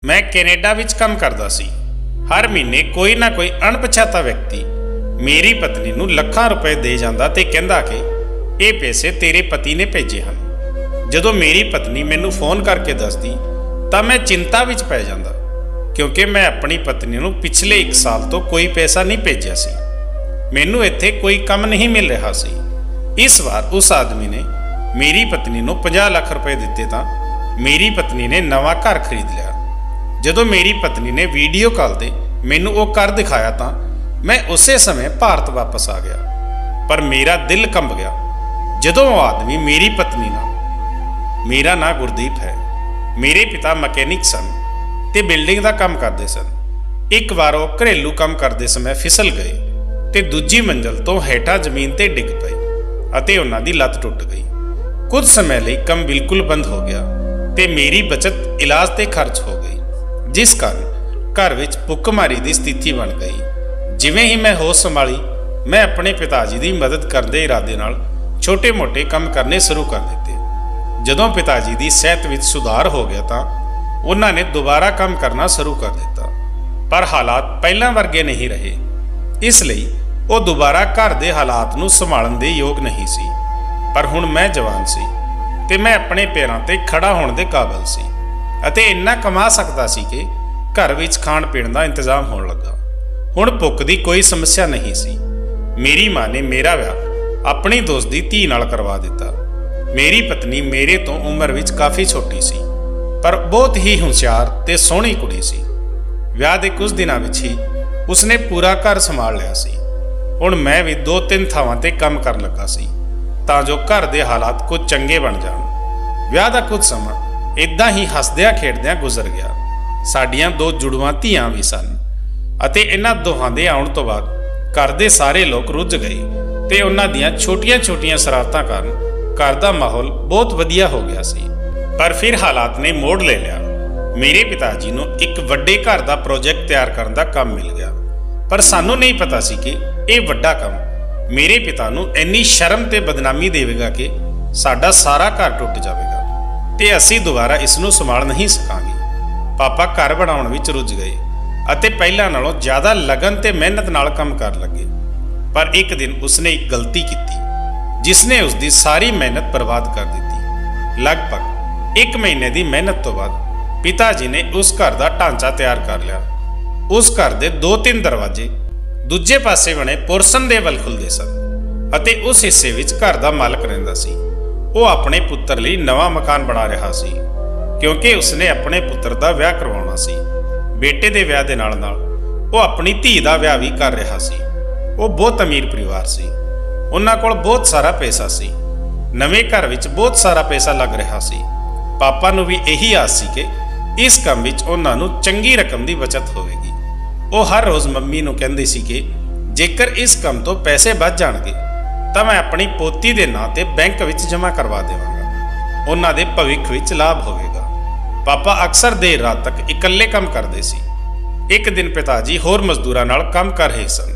मैं कैनेडा विच काम करदा सी। हर महीने कोई ना कोई अणपछाता व्यक्ति मेरी पत्नी नूं लाखां रुपए दे जांदा ते कहंदा कि ये पैसे तेरे पति ने भेजे हन। जदों मेरी पत्नी मैनूं फोन करके दसदी तां मैं चिंता विच पै जांदा, क्योंकि मैं अपनी पत्नी नूं पिछले 1 साल तो कोई पैसा नहीं भेजिया सी। मैनूं इत्थे कोई काम नहीं मिल रहा सी। इस बार उस आदमी ने मेरी पत्नी नूं 50 लाख रुपए दिते तां मेरी पत्नी ने नवां घर खरीद लिया। जदों मेरी पत्नी ने वीडियो कॉल ते मैनूं वो घर दिखाया तां मैं उसे समय भारत वापस आ गया, पर मेरा दिल कंब गया जदों वो आदमी मेरी पत्नी नाल, मेरा नाम गुरदीप है, मेरे पिता मकैनिक सन ते बिल्डिंग का काम करते सन। एक बार वो घरेलू काम करते समय फिसल गए ते दूजी मंजिल तो हेठां जमीन ते डिग पए अते उन्हां दी लत्त टुट गई। कुछ समय लई काम बिल्कुल बंद हो गया ते मेरी बचत इलाज ते खर्च हो गई, जिस कारण घर विच भुखमारी दी स्थिति बन गई। जिवें ही मैं होश संभाली, मैं अपने पिताजी की मदद करने के इरादे नाल छोटे मोटे काम करने शुरू कर दिते। जदों पिताजी की सेहत विच सुधार हो गया तां उन्होंने दोबारा काम करना शुरू कर दिता, पर हालात पहलां वर्गे नहीं रहे। इसलिए वो दोबारा घर के हालात नूं संभालण दे योग नहीं सी। पर हुण मैं जवान सी ते मैं अपने पैरों ते खड़ा होने दे काबिल सी अते इन्ना कमा सकदा सी कि घर विच खाण पीण दा इंतजाम होण लगा। हुण भुख दी कोई समस्या नहीं सी। मेरी मां ने मेरा विआह अपनी दोस्त दी धी नाल करवा दिता। मेरी पत्नी मेरे तो उम्र विच काफ़ी छोटी सी, पर बहुत ही होशियार ते सोहणी कुड़ी सी। विआह दे कुछ दिनां विच ही उसने पूरा घर संभाल लिया सी। हुण मैं भी 2-3 थावां ते काम करन लगा सी तां जो घर दे हालात कुछ चंगे बन जाण। विआह दा कुछ समा इदां ही हसदियां खेडदियां गुजर गया। साडियां 2 जुड़वां धीआं भी सन अते इन्हां दोहां दे आउण तो बाद घर दे सारे लोग रुੱਝ गए ते उन्हां दियां छोटियां-छोटियां शरारतां कारण घर का माहौल बहुत वधिया हो गया सी। पर फिर हालात ने मोड़ ले लिया। मेरे पिताजी नूं एक वड्डे घर का प्रोजेक्ट तैयार करने का काम मिल गया, पर सानू नहीं पता सी कि यह वड्डा काम मेरे पिता नूं इन्नी शर्म ते बदनामी देवेगा कि साडा सारा घर टुट जाएगा ते असीं दोबारा इसनूं संभाल नहीं सकांगे। पापा घर बनाउण विच रुੱਝ गए अते पहलां नालों ज़्यादा लगन ते मेहनत नाल काम कर लगे। पर एक दिन उसने एक गलती की जिसने उसकी सारी मेहनत बर्बाद कर दी। लगभग 1 महीने की मेहनत तो बाद पिताजी ने उस घर का ढांचा तैयार कर लिया। उस घर के 2-3 दरवाजे दूजे पासे बने पोर्सन दे वल खुलते सन अते उस हिस्से विच घर का मालक रहिंदा सी। वो अपने पुत्र लई नवां मकान बना रहा सी, क्योंकि उसने अपने पुत्र का विआह करवाउणा सी। बेटे के विआह दे नाल नाल वो अपनी धी का विआह भी कर रहा सी। वो बहुत अमीर परिवार सी, उन्हां कोल बहुत सारा पैसा सी। नवे घर विच बहुत सारा पैसा लग रहा सी। पापा नूं भी यही आस सी कि इस काम विच उन्हां नूं चंगी रकम की बचत होवेगी। वो हर रोज़ मम्मी नूं कहंदी सी कि जेकर इस काम तो पैसे बच जाणगे तां मैं अपनी पोती दे नां ते बैंक विच जमा करवा देवांगा, उन्हां दे भविख विच लाभ होवेगा। पापा अक्सर देर रात तक इकल्ले काम करते सी। एक दिन पिताजी होर मजदूरां नाल काम कर रहे सन।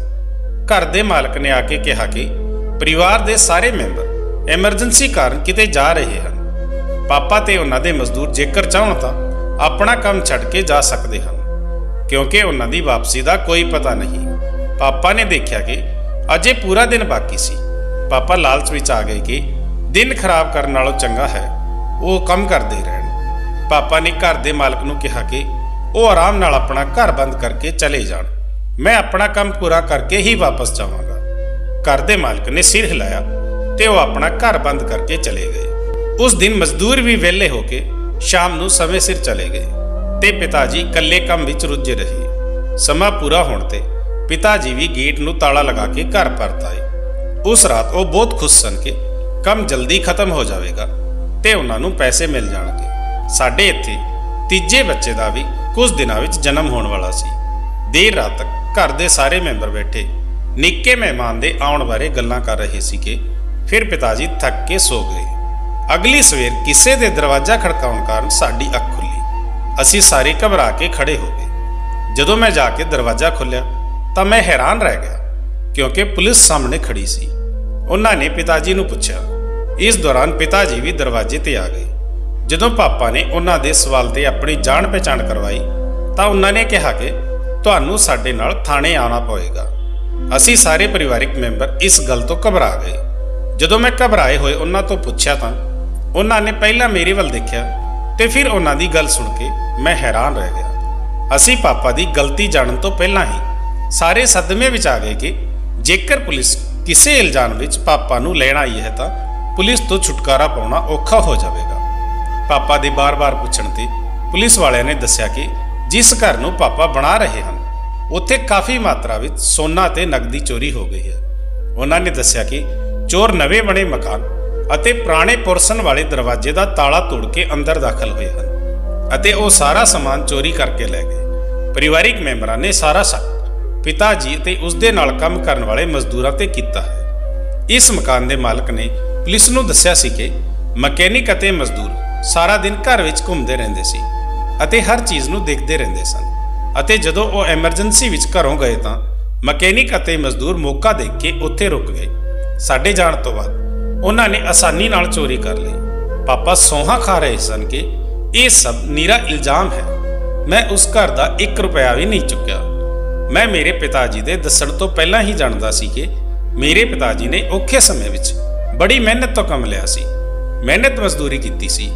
घर दे मालक ने आके कहा कि परिवार दे सारे मैंबर एमरजेंसी कारण किते जा रहे हैं। पापा ते उन्हां दे मजदूर जेकर चाहण तां अपना काम छड्ड के जा सकते हैं, क्योंकि उन्हां दी वापसी का कोई पता नहीं। पापा ने देखा कि अजे पूरा दिन बाकी सी। पापा लालच विच आ गए कि दिन खराब करने नालों चंगा है वो काम करते रहन। पापा ने घर दे मालक नूं कहा कि वो आराम नाल अपना घर बंद करके चले जाण, मैं अपना काम पूरा करके ही वापस जावांगा। घर दे मालक ने सिर हिलाया ते वो अपना घर बंद करके चले गए। उस दिन मजदूर भी वेले होके शाम नूं समय सिर चले गए ते पिताजी कल्ले काम विच रुੱਝੇ रहे। समा पूरा होण ते पिताजी भी गेट नूं ताला लगा के घर परत आए। उस रात वो बहुत खुश सन कि काम जल्दी खत्म हो जाएगा ते उन्हां नूं पैसे मिल जाणगे। साडे इत्थे तीजे बच्चे का भी कुछ दिनों विच जन्म होने वाला सी। देर रात तक घर दे सारे मैंबर बैठे निक्के मेहमान दे आउण बारे गल्लां कर रहे सी कि फिर पिताजी थक के सो गए। अगली सवेर किसी दे दरवाजा खड़काउण कारण साडी अख खुली। असीं सारे घबरा के खड़े हो गए। जदों मैं जाके दरवाजा खोलिया तां मैं हैरान रह गया, क्योंकि पुलिस सामने खड़ी सी। उन्हां ने पिताजी नूं पुछया। इस दौरान पिताजी भी दरवाजे ते आ गए। जदों पापा ने उन्हां दे सवाल ते अपनी जान पहचान करवाई ਤਾਂ ਉਹਨਾਂ ਨੇ ਕਿਹਾ ਕਿ ਤੁਹਾਨੂੰ ਸਾਡੇ ਨਾਲ ਥਾਣੇ ਆਉਣਾ ਪਵੇਗਾ। ਅਸੀਂ ਸਾਰੇ ਪਰਿਵਾਰਿਕ ਮੈਂਬਰ ਇਸ ਗੱਲ ਤੋਂ ਘਬਰਾ ਗਏ। ਜਦੋਂ ਮੈਂ ਘਬਰਾਏ ਹੋਏ ਉਹਨਾਂ ਤੋਂ ਪੁੱਛਿਆ ਤਾਂ ਉਹਨਾਂ ਨੇ ਪਹਿਲਾਂ ਮੇਰੇ ਵੱਲ ਦੇਖਿਆ ਤੇ ਫਿਰ ਉਹਨਾਂ ਦੀ ਗੱਲ ਸੁਣ ਕੇ ਮੈਂ ਹੈਰਾਨ ਰਹਿ ਗਿਆ। ਅਸੀਂ ਪਾਪਾ ਦੀ ਗਲਤੀ ਜਾਣਨ ਤੋਂ ਪਹਿਲਾਂ ਹੀ ਸਾਰੇ ਸਦਮੇ ਵਿੱਚ ਆ ਗਏ ਕਿ ਜੇਕਰ ਪੁਲਿਸ ਕਿਸੇ ਇਲਜ਼ਾਮ ਵਿੱਚ ਪਾਪਾ ਨੂੰ ਲੈਣ ਆਈ ਹੈ ਤਾਂ ਪੁਲਿਸ ਤੋਂ ਛੁਟਕਾਰਾ ਪਾਉਣਾ ਔਖਾ ਹੋ ਜਾਵੇਗਾ। ਪਾਪਾ ਦੇ ਬਾਰ-ਬਾਰ ਪੁੱਛਣ ਤੇ ਪੁਲਿਸ ਵਾਲਿਆਂ ਨੇ ਦੱਸਿਆ ਕਿ ਜਿਸ ਘਰ ਨੂੰ ਪਾਪਾ ਬਣਾ ਰਹੇ ਹਨ ਉੱਥੇ ਕਾਫੀ ਮਾਤਰਾ ਵਿੱਚ ਸੋਨਾ ਤੇ ਨਕਦੀ ਚੋਰੀ ਹੋ ਗਈ ਹੈ। ਉਹਨਾਂ ਨੇ ਦੱਸਿਆ ਕਿ ਚੋਰ ਨਵੇਂ ਬਣੇ ਮਕਾਨ ਅਤੇ ਪੁਰਾਣੇ ਪੁਰਸਨ ਵਾਲੇ ਦਰਵਾਜ਼ੇ ਦਾ ਤਾਲਾ ਤੋੜ ਕੇ ਅੰਦਰ ਦਾਖਲ ਹੋਏ ਹਨ ਅਤੇ ਉਹ ਸਾਰਾ ਸਮਾਨ ਚੋਰੀ ਕਰਕੇ ਲੈ ਗਏ। ਪਰਿਵਾਰਿਕ ਮੈਂਬਰਾਂ ਨੇ ਸਾਰਾ ਸ਼ੱਕ ਪਿਤਾ ਜੀ ਤੇ ਉਸ ਦੇ ਨਾਲ ਕੰਮ ਕਰਨ ਵਾਲੇ ਮਜ਼ਦੂਰਾਂ ਤੇ ਕੀਤਾ ਹੈ। ਇਸ ਮਕਾਨ ਦੇ ਮਾਲਕ ਨੇ ਪੁਲਿਸ ਨੂੰ ਦੱਸਿਆ ਸੀ ਕਿ ਮਕੈਨਿਕ ਅਤੇ ਮਜ਼ਦੂਰ ਸਾਰਾ ਦਿਨ ਘਰ ਵਿੱਚ ਘੁੰਮਦੇ ਰਹਿੰਦੇ ਸੀ ਅਤੇ ਹਰ ਚੀਜ਼ ਨੂੰ ਦੇਖਦੇ ਰਹਿੰਦੇ ਸਨ ਅਤੇ ਜਦੋਂ ਉਹ ਐਮਰਜੈਂਸੀ ਵਿੱਚ ਘਰੋਂ ਗਏ ਤਾਂ ਮਕੈਨਿਕ ਅਤੇ ਮਜ਼ਦੂਰ ਮੌਕਾ ਦੇਖ ਕੇ ਉੱਥੇ ਰੁਕ ਗਏ। ਸਾਡੇ ਜਾਣ ਤੋਂ ਬਾਅਦ ਉਹਨਾਂ ਨੇ ਆਸਾਨੀ ਨਾਲ ਚੋਰੀ ਕਰ ਲਈ। ਪਾਪਾ ਸੌਹਾਂ ਖਾ ਰਹੇ ਸਨ ਕਿ ਇਹ ਸਭ ਨਿਰਾ ਇਲਜ਼ਾਮ ਹੈ। ਮੈਂ ਉਸ ਘਰ ਦਾ 1 ਰੁਪਇਆ ਵੀ ਨਹੀਂ ਚੁੱਕਿਆ। ਮੈਂ ਮੇਰੇ ਪਿਤਾ ਜੀ ਦੇ ਦੱਸਣ ਤੋਂ ਪਹਿਲਾਂ ਹੀ ਜਾਣਦਾ ਸੀ ਕਿ ਮੇਰੇ ਪਿਤਾ ਜੀ ਨੇ ਔਖੇ ਸਮੇਂ ਵਿੱਚ ਬੜੀ ਮਿਹਨਤ ਤੋਂ ਕੰਮ ਲਿਆ ਸੀ, ਮਿਹਨਤ ਮਜ਼ਦੂਰੀ ਕੀਤੀ ਸੀ,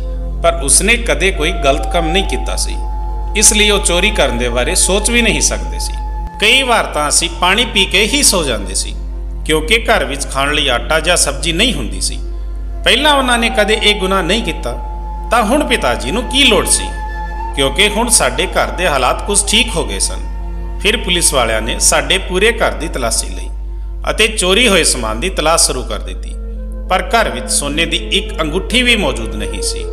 ਪਰ ਉਸਨੇ ਕਦੇ ਕੋਈ ਗਲਤ ਕੰਮ ਨਹੀਂ ਕੀਤਾ ਸੀ। ਇਸ ਲਈ ਉਹ ਚੋਰੀ ਕਰਨ ਦੇ ਬਾਰੇ ਸੋਚ ਵੀ ਨਹੀਂ ਸਕਦੇ ਸੀ। ਕਈ ਵਾਰ ਤਾਂ ਅਸੀਂ ਪਾਣੀ ਪੀ ਕੇ ਹੀ ਸੋ ਜਾਂਦੇ ਸੀ ਕਿਉਂਕਿ ਘਰ ਵਿੱਚ ਖਾਣ ਲਈ ਆਟਾ ਜਾਂ ਸਬਜ਼ੀ ਨਹੀਂ ਹੁੰਦੀ ਸੀ। ਪਹਿਲਾਂ ਉਹਨਾਂ ਨੇ ਕਦੇ ਇਹ ਗੁਨਾਹ ਨਹੀਂ ਕੀਤਾ ਤਾਂ ਹੁਣ ਪਿਤਾ ਜੀ ਨੂੰ ਕੀ ਲੋੜ ਸੀ, ਕਿਉਂਕਿ ਹੁਣ ਸਾਡੇ ਘਰ ਦੇ ਹਾਲਾਤ ਕੁਝ ਠੀਕ ਹੋ ਗਏ ਸਨ। ਫਿਰ ਪੁਲਿਸ ਵਾਲਿਆਂ ਨੇ ਸਾਡੇ ਪੂਰੇ ਘਰ ਦੀ ਤਲਾਸ਼ੀ ਲਈ ਅਤੇ ਚੋਰੀ ਹੋਏ ਸਮਾਨ ਦੀ ਤਲਾਸ਼ ਸ਼ੁਰੂ ਕਰ ਦਿੱਤੀ, ਪਰ ਘਰ ਵਿੱਚ ਸੋਨੇ ਦੀ ਇੱਕ ਅੰਗੂਠੀ ਵੀ ਮੌਜੂਦ ਨਹੀਂ ਸੀ।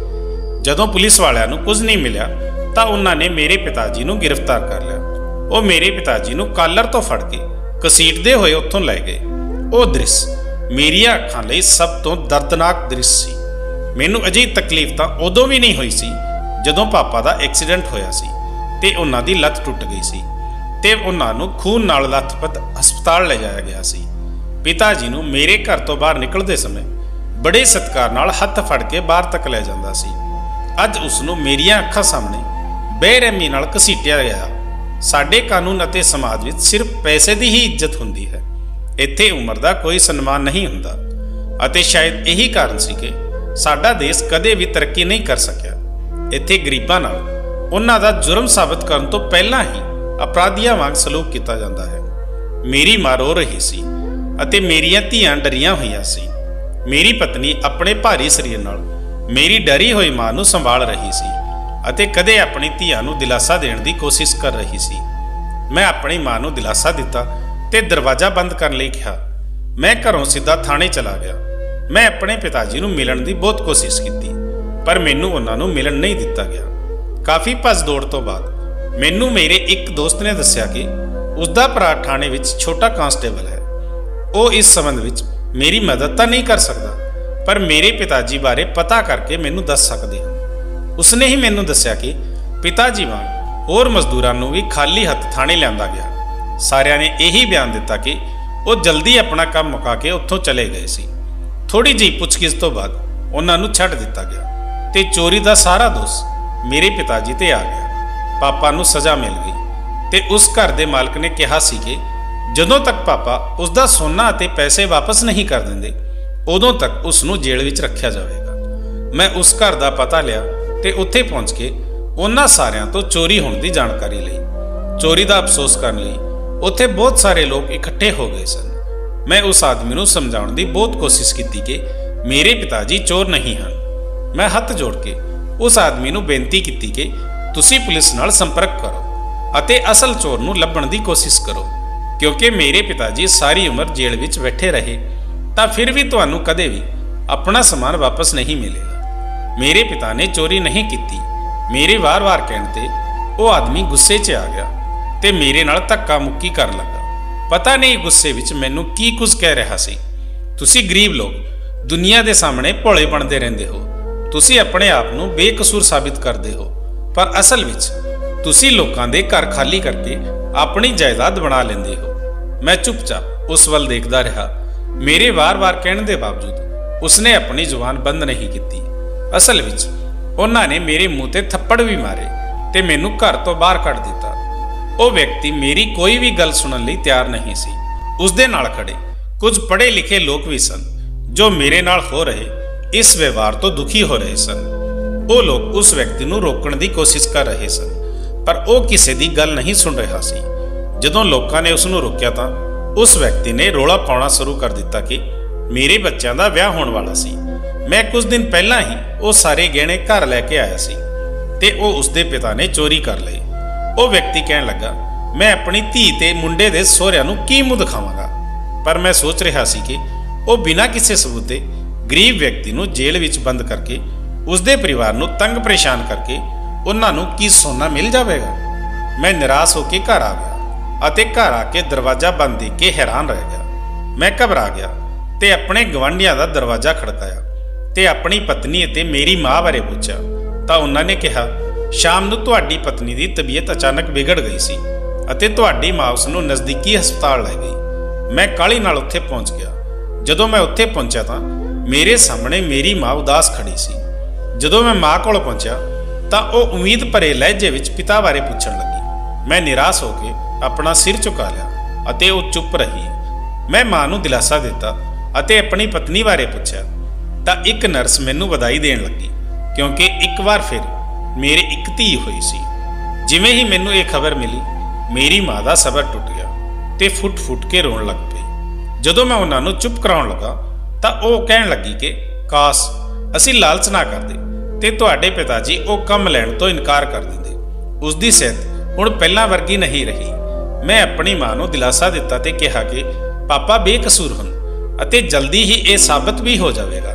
ਜਦੋਂ ਪੁਲਿਸ ਵਾਲਿਆਂ ਨੂੰ ਕੁਝ ਨਹੀਂ ਮਿਲਿਆ ਤਾਂ ਉਹਨਾਂ ਨੇ ਮੇਰੇ ਪਿਤਾ ਜੀ ਨੂੰ ਗ੍ਰਿਫਤਾਰ ਕਰ ਲਿਆ। ਉਹ ਮੇਰੇ ਪਿਤਾ ਜੀ ਨੂੰ ਕਾਲਰ ਤੋਂ ਫੜ ਕੇ ਘਸੀਟਦੇ ਹੋਏ ਉੱਥੋਂ ਲੈ ਗਏ। ਉਹ ਦ੍ਰਿਸ਼ ਮੇਰੀਆਂ ਅੱਖਾਂ ਲਈ ਸਭ ਤੋਂ ਦਰਦਨਾਕ ਦ੍ਰਿਸ਼ ਸੀ। ਮੈਨੂੰ ਅਜਿਹੀ ਤਕਲੀਫ ਤਾਂ ਉਦੋਂ ਵੀ ਨਹੀਂ ਹੋਈ ਸੀ ਜਦੋਂ ਪਾਪਾ ਦਾ ਐਕਸੀਡੈਂਟ ਹੋਇਆ ਸੀ ਤੇ ਉਹਨਾਂ ਦੀ ਲੱਤ ਟੁੱਟ ਗਈ ਸੀ ਤੇ ਉਹਨਾਂ ਨੂੰ ਖੂਨ ਨਾਲ ਲੱਥਪੱਥ ਹਸਪਤਾਲ ਲੈ ਜਾਇਆ ਗਿਆ ਸੀ। ਪਿਤਾ ਜੀ ਨੂੰ ਮੇਰੇ ਘਰ ਤੋਂ ਬਾਹਰ ਨਿਕਲਦੇ ਸਮੇਂ ਬੜੇ ਸਤਿਕਾਰ ਨਾਲ ਹੱਥ ਫੜ ਕੇ ਬਾਹਰ ਤੱਕ ਲੈ ਜਾਂਦਾ ਸੀ। ਅੱਜ ਉਸ ਨੂੰ ਮੇਰੀਆਂ ਅੱਖਾਂ ਸਾਹਮਣੇ ਬੇਰਹਿਮੀ ਨਾਲ ਘਸੀਟਿਆ ਗਿਆ। ਸਾਡੇ ਕਾਨੂੰਨ ਅਤੇ ਸਮਾਜ ਵਿੱਚ ਸਿਰਫ ਪੈਸੇ ਦੀ ਹੀ ਇੱਜ਼ਤ ਹੁੰਦੀ ਹੈ। ਇੱਥੇ ਉਮਰ ਦਾ ਕੋਈ ਸਨਮਾਨ ਨਹੀਂ ਹੁੰਦਾ ਅਤੇ ਸ਼ਾਇਦ ਇਹੀ ਕਾਰਨ ਸੀ ਕਿ ਸਾਡਾ ਦੇਸ਼ ਕਦੇ ਵੀ ਤਰੱਕੀ ਨਹੀਂ ਕਰ ਸਕਿਆ। ਇੱਥੇ ਗਰੀਬਾਂ ਨਾਲ ਉਹਨਾਂ ਦਾ ਜੁਰਮ ਸਾਬਤ ਕਰਨ ਤੋਂ ਪਹਿਲਾਂ ਹੀ ਅਪਰਾਧੀਆਂ ਵਾਂਗ ਸਲੂਕ ਕੀਤਾ ਜਾਂਦਾ ਹੈ। ਮੇਰੀ ਮਾਂ ਰੋ ਰਹੀ ਸੀ ਅਤੇ ਮੇਰੀਆਂ ਧੀਆਂ ਡਰੀਆਂ ਹੋਈਆਂ ਸੀ। ਮੇਰੀ ਪਤਨੀ ਆਪਣੇ ਭਾਰੀ ਸਰੀਰ ਨਾਲ ਮੇਰੀ ਡਰੀ ਹੋਈ ਮਾਂ ਨੂੰ ਸੰਭਾਲ ਰਹੀ ਸੀ ਅਤੇ ਕਦੇ ਆਪਣੀ ਧੀਆਂ ਨੂੰ ਦਿਲਾਸਾ ਦੇਣ ਦੀ ਕੋਸ਼ਿਸ਼ ਕਰ ਰਹੀ ਸੀ। ਮੈਂ ਆਪਣੀ ਮਾਂ ਨੂੰ ਦਿਲਾਸਾ ਦਿੱਤਾ ਤੇ ਦਰਵਾਜ਼ਾ ਬੰਦ ਕਰਨ ਲਈ ਕਿਹਾ। ਮੈਂ ਘਰੋਂ ਸਿੱਧਾ ਥਾਣੇ ਚਲਾ ਗਿਆ। ਮੈਂ ਆਪਣੇ ਪਿਤਾ ਜੀ ਨੂੰ ਮਿਲਣ ਦੀ ਬਹੁਤ ਕੋਸ਼ਿਸ਼ ਕੀਤੀ ਪਰ ਮੈਨੂੰ ਉਹਨਾਂ ਨੂੰ ਮਿਲਣ ਨਹੀਂ ਦਿੱਤਾ ਗਿਆ। ਕਾਫੀ ਭੱਜ ਦੌੜ ਤੋਂ ਬਾਅਦ ਮੈਨੂੰ ਮੇਰੇ ਇੱਕ ਦੋਸਤ ਨੇ ਦੱਸਿਆ ਕਿ ਉਸਦਾ ਭਰਾ ਥਾਣੇ ਵਿੱਚ ਛੋਟਾ ਕਾਂਸਟੇਬਲ ਹੈ। ਉਹ ਇਸ ਸੰਬੰਧ ਵਿੱਚ ਮੇਰੀ ਮਦਦ ਤਾਂ ਨਹੀਂ ਕਰ ਸਕਦਾ ਪਰ ਮੇਰੇ ਪਿਤਾ ਜੀ ਬਾਰੇ ਪਤਾ ਕਰਕੇ ਮੈਨੂੰ ਦੱਸ ਸਕਦੇ ਹਨ। ਉਸਨੇ ਹੀ ਮੈਨੂੰ ਦੱਸਿਆ ਕਿ ਪਿਤਾ ਜੀ ਵਾਂਗ ਹੋਰ ਮਜ਼ਦੂਰਾਂ ਨੂੰ ਵੀ ਖਾਲੀ ਹੱਥ ਥਾਣੇ ਲਿਆਂਦਾ ਗਿਆ। ਸਾਰਿਆਂ ਨੇ ਇਹੀ ਬਿਆਨ ਦਿੱਤਾ ਕਿ ਉਹ ਜਲਦੀ ਆਪਣਾ ਕੰਮ ਮੁਕਾ ਕੇ ਉੱਥੋਂ ਚਲੇ ਗਏ ਸੀ। ਥੋੜੀ ਜਿਹੀ ਪੁੱਛਗਿੱਛ ਤੋਂ ਬਾਅਦ ਉਹਨਾਂ ਨੂੰ ਛੱਡ ਦਿੱਤਾ ਗਿਆ ਤੇ ਚੋਰੀ ਦਾ ਸਾਰਾ ਦੋਸ਼ ਮੇਰੇ ਪਿਤਾ ਜੀ ਤੇ ਆ ਗਿਆ। ਪਾਪਾ ਨੂੰ ਸਜ਼ਾ ਮਿਲ ਗਈ ਤੇ ਉਸ ਘਰ ਦੇ ਮਾਲਕ ਨੇ ਕਿਹਾ ਸੀ ਕਿ ਜਦੋਂ ਤੱਕ ਪਾਪਾ ਉਸ ਦਾ ਸੋਨਾ ਅਤੇ ਪੈਸੇ ਵਾਪਸ ਨਹੀਂ ਕਰ ਦਿੰਦੇ ਉਦੋਂ ਤੱਕ ਉਸ ਨੂੰ ਜੇਲ੍ਹ ਵਿੱਚ ਰੱਖਿਆ ਜਾਵੇਗਾ। ਮੈਂ ਉਸ ਘਰ ਦਾ ਪਤਾ ਲਿਆ ਤੇ ਉੱਥੇ ਪਹੁੰਚ ਕੇ ਉਹਨਾਂ ਸਾਰਿਆਂ ਤੋਂ ਚੋਰੀ ਹੋਣ ਦੀ ਜਾਣਕਾਰੀ ਲਈ। ਚੋਰੀ ਦਾ ਅਫਸੋਸ ਕਰਨ ਲਈ ਉੱਥੇ ਬਹੁਤ ਸਾਰੇ ਲੋਕ ਇਕੱਠੇ ਹੋ ਗਏ ਸਨ। ਮੈਂ ਉਸ ਆਦਮੀ ਨੂੰ ਸਮਝਾਉਣ ਦੀ ਬਹੁਤ ਕੋਸ਼ਿਸ਼ ਕੀਤੀ ਕਿ ਮੇਰੇ ਪਿਤਾ ਜੀ ਚੋਰ ਨਹੀਂ ਹਨ। ਮੈਂ ਹੱਥ ਜੋੜ ਕੇ ਉਸ ਆਦਮੀ ਨੂੰ ਬੇਨਤੀ ਕੀਤੀ ਕਿ ਤੁਸੀਂ ਪੁਲਿਸ ਨਾਲ ਸੰਪਰਕ ਕਰੋ ਅਤੇ ਅਸਲ ਚੋਰ ਨੂੰ ਲੱਭਣ ਦੀ ਕੋਸ਼ਿਸ਼ ਕਰੋ, ਕਿਉਂਕਿ ਮੇਰੇ ਪਿਤਾ ਜੀ ਸਾਰੀ ਉਮਰ ਜੇਲ੍ਹ ਵਿੱਚ ਬੈਠੇ ਰਹੇ ਤਾਂ ਫਿਰ ਵੀ ਤੁਹਾਨੂੰ ਕਦੇ ਵੀ ਆਪਣਾ ਸਮਾਨ ਵਾਪਸ ਨਹੀਂ ਮਿਲੇਗਾ। ਮੇਰੇ ਪਿਤਾ ਨੇ ਚੋਰੀ ਨਹੀਂ ਕੀਤੀ। ਮੇਰੇ ਵਾਰ-ਵਾਰ ਕਹਿਣ ਤੇ ਉਹ ਆਦਮੀ ਗੁੱਸੇ 'ਚ ਆ ਗਿਆ ਤੇ ਮੇਰੇ ਨਾਲ ਧੱਕਾ ਮੁੱਕੀ ਕਰਨ ਲੱਗਾ। ਪਤਾ ਨਹੀਂ ਗੁੱਸੇ ਵਿੱਚ ਮੈਨੂੰ ਕੀ ਕੁਝ ਕਹਿ ਰਿਹਾ ਸੀ। ਤੁਸੀਂ ਗਰੀਬ ਲੋਕ ਦੁਨੀਆ ਦੇ ਸਾਹਮਣੇ ਭੋਲੇ ਬਣਦੇ ਰਹਿੰਦੇ ਹੋ। ਤੁਸੀਂ ਆਪਣੇ ਆਪ ਨੂੰ ਬੇਕਸੂਰ ਸਾਬਿਤ ਕਰਦੇ ਹੋ ਪਰ ਅਸਲ ਵਿੱਚ ਤੁਸੀਂ ਲੋਕਾਂ ਦੇ ਘਰ ਖਾਲੀ ਕਰਕੇ ਆਪਣੀ ਜਾਇਦਾਦ ਬਣਾ ਲੈਂਦੇ ਹੋ। ਮੈਂ ਚੁੱਪਚਾਪ ਉਸ ਵੱਲ ਦੇਖਦਾ ਰਿਹਾ। ਮੇਰੇ ਵਾਰ-ਵਾਰ ਕਹਿਣ ਦੇ ਬਾਵਜੂਦ ਉਸਨੇ ਆਪਣੀ ਜ਼ੁਬਾਨ ਬੰਦ ਨਹੀਂ ਕੀਤੀ। ਅਸਲ ਵਿੱਚ ਉਹਨਾਂ ਨੇ ਮੇਰੇ ਮੂੰਹ ਤੇ ਥੱਪੜ ਵੀ ਮਾਰੇ ਤੇ ਮੈਨੂੰ ਘਰ ਤੋਂ ਬਾਹਰ ਕੱਢ ਦਿੱਤਾ। ਉਹ ਵਿਅਕਤੀ ਮੇਰੀ ਕੋਈ ਵੀ ਗੱਲ ਸੁਣਨ ਲਈ ਤਿਆਰ ਨਹੀਂ ਸੀ। ਉਸ ਦੇ ਨਾਲ ਖੜੇ ਕੁਝ ਪੜ੍ਹੇ ਲਿਖੇ ਲੋਕ ਵੀ ਸਨ ਜੋ ਮੇਰੇ ਨਾਲ ਹੋ ਰਹੇ ਇਸ ਵਿਵਹਾਰ ਤੋਂ ਦੁਖੀ ਹੋ ਰਹੇ ਸਨ। ਉਹ ਲੋਕ ਉਸ ਵਿਅਕਤੀ ਨੂੰ ਰੋਕਣ ਦੀ ਕੋਸ਼ਿਸ਼ ਕਰ ਰਹੇ ਸਨ, ਪਰ ਉਹ ਕਿਸੇ ਦੀ ਗੱਲ ਨਹੀਂ ਸੁਣ ਰਿਹਾ ਸੀ। ਜਦੋਂ ਲੋਕਾਂ ਨੇ ਉਸ ਨੂੰ ਰੋਕਿਆ ਤਾਂ ਉਸ ਵਿਅਕਤੀ ਨੇ ਰੌਲਾ ਪਾਉਣਾ ਸ਼ੁਰੂ ਕਰ ਦਿੱਤਾ ਕਿ ਮੇਰੇ ਬੱਚਿਆਂ ਦਾ ਵਿਆਹ ਹੋਣ ਵਾਲਾ ਸੀ। ਮੈਂ ਕੁਝ ਦਿਨ ਪਹਿਲਾਂ ਹੀ ਉਹ ਸਾਰੇ ਗਹਿਣੇ ਘਰ ਲੈ ਕੇ ਆਇਆ ਸੀ ਤੇ ਉਹ ਉਸਦੇ ਪਿਤਾ ਨੇ ਚੋਰੀ ਕਰ ਲਏ। ਉਹ ਵਿਅਕਤੀ ਕਹਿਣ ਲੱਗਾ, ਮੈਂ ਆਪਣੀ ਧੀ ਤੇ ਮੁੰਡੇ ਦੇ ਸਹੁਰਿਆਂ ਨੂੰ ਕੀ ਮੂੰਹ ਦਿਖਾਵਾਂਗਾ। ਪਰ ਮੈਂ ਸੋਚ ਰਿਹਾ ਸੀ ਕਿ ਉਹ ਬਿਨਾਂ ਕਿਸੇ ਸਬੂਤ ਦੇ ਗਰੀਬ ਵਿਅਕਤੀ ਨੂੰ ਜੇਲ੍ਹ ਵਿੱਚ ਬੰਦ ਕਰਕੇ ਉਸਦੇ ਪਰਿਵਾਰ ਨੂੰ ਤੰਗ ਪਰੇਸ਼ਾਨ ਕਰਕੇ ਉਹਨਾਂ ਨੂੰ ਕੀ ਸੋਨਾ ਮਿਲ ਜਾਵੇਗਾ। ਮੈਂ ਨਿਰਾਸ਼ ਹੋ ਕੇ ਘਰ ਆ ਗਿਆ ਅਤੇ ਘਰ ਆ ਕੇ ਦਰਵਾਜ਼ਾ ਬੰਦ ਦੇਖ ਕੇ ਹੈਰਾਨ ਰਹਿ ਗਿਆ। ਮੈਂ ਘਬਰਾ ਗਿਆ ਤੇ ਆਪਣੇ ਗਵਾਂਢੀਆਂ ਦਾ ਦਰਵਾਜ਼ਾ ਖੜਕਾਇਆ ਤੇ ਆਪਣੀ ਪਤਨੀ ਅਤੇ ਮੇਰੀ ਮਾਂ ਬਾਰੇ ਪੁੱਛਿਆ ਤਾਂ ਉਹਨਾਂ ਨੇ ਕਿਹਾ, ਸ਼ਾਮ ਨੂੰ ਤੁਹਾਡੀ ਪਤਨੀ ਦੀ ਤਬੀਅਤ ਅਚਾਨਕ ਵਿਗੜ ਗਈ ਸੀ ਅਤੇ ਤੁਹਾਡੀ ਮਾਂ ਉਸ ਨੂੰ ਨਜ਼ਦੀਕੀ ਹਸਪਤਾਲ ਲੈ ਗਈ। ਮੈਂ ਕਾਹਲੀ ਨਾਲ ਉੱਥੇ ਪਹੁੰਚ ਗਿਆ। ਜਦੋਂ ਮੈਂ ਉੱਥੇ ਪਹੁੰਚਿਆ ਤਾਂ ਮੇਰੇ ਸਾਹਮਣੇ ਮੇਰੀ ਮਾਂ ਉਦਾਸ ਖੜੀ ਸੀ। ਜਦੋਂ ਮੈਂ ਮਾਂ ਕੋਲ ਪਹੁੰਚਿਆ ਤਾਂ ਉਹ ਉਮੀਦ ਭਰੇ ਲਹਿਜੇ ਵਿੱਚ ਪਿਤਾ ਬਾਰੇ ਪੁੱਛਣ ਲੱਗੀ। ਮੈਂ ਨਿਰਾਸ਼ ਹੋ ਕੇ ਆਪਣਾ ਸਿਰ ਝੁਕਾ ਲਿਆ ਅਤੇ ਉਹ ਚੁੱਪ ਰਹੀ। ਮੈਂ ਮਾਂ ਨੂੰ ਦਿਲਾਸਾ ਦਿੱਤਾ ਅਤੇ ਆਪਣੀ ਪਤਨੀ ਬਾਰੇ ਪੁੱਛਿਆ ਤਾਂ ਇੱਕ ਨਰਸ ਮੈਨੂੰ ਵਧਾਈ ਦੇਣ ਲੱਗੀ, ਕਿਉਂਕਿ ਇੱਕ ਵਾਰ ਫਿਰ ਮੇਰੇ ਇੱਕ ਧੀ ਹੋਈ ਸੀ। ਜਿਵੇਂ ਹੀ ਮੈਨੂੰ ਇਹ ਖਬਰ ਮਿਲੀ, ਮੇਰੀ ਮਾਂ ਦਾ ਸਬਰ ਟੁੱਟ ਗਿਆ ਤੇ ਫੁੱਟ-ਫੁੱਟ ਕੇ ਰੋਣ ਲੱਗ ਪਈ। ਜਦੋਂ ਮੈਂ ਉਹਨਾਂ ਨੂੰ ਚੁੱਪ ਕਰਾਉਣ ਲੱਗਾ ਤਾਂ ਉਹ ਕਹਿਣ ਲੱਗੀ ਕਿ ਕਾਸ਼ ਅਸੀਂ ਲਾਲਚ ਨਾ ਕਰਦੇ ਤੇ ਤੁਹਾਡੇ ਪਿਤਾ ਜੀ ਉਹ ਕੰਮ ਲੈਣ ਤੋਂ ਇਨਕਾਰ ਕਰ ਦਿੰਦੇ। ਉਸ ਦੀ ਸਿਹਤ ਹੁਣ ਪਹਿਲਾਂ ਵਰਗੀ ਨਹੀਂ ਰਹੀ। ਮੈਂ ਆਪਣੀ ਮਾਂ ਨੂੰ ਦਿਲਾਸਾ ਦਿੱਤਾ ਤੇ ਕਿਹਾ ਕਿ ਪਾਪਾ ਬੇਕਸੂਰ ਹਨ ਅਤੇ ਜਲਦੀ ਹੀ ਇਹ ਸਾਬਤ ਵੀ ਹੋ ਜਾਵੇਗਾ।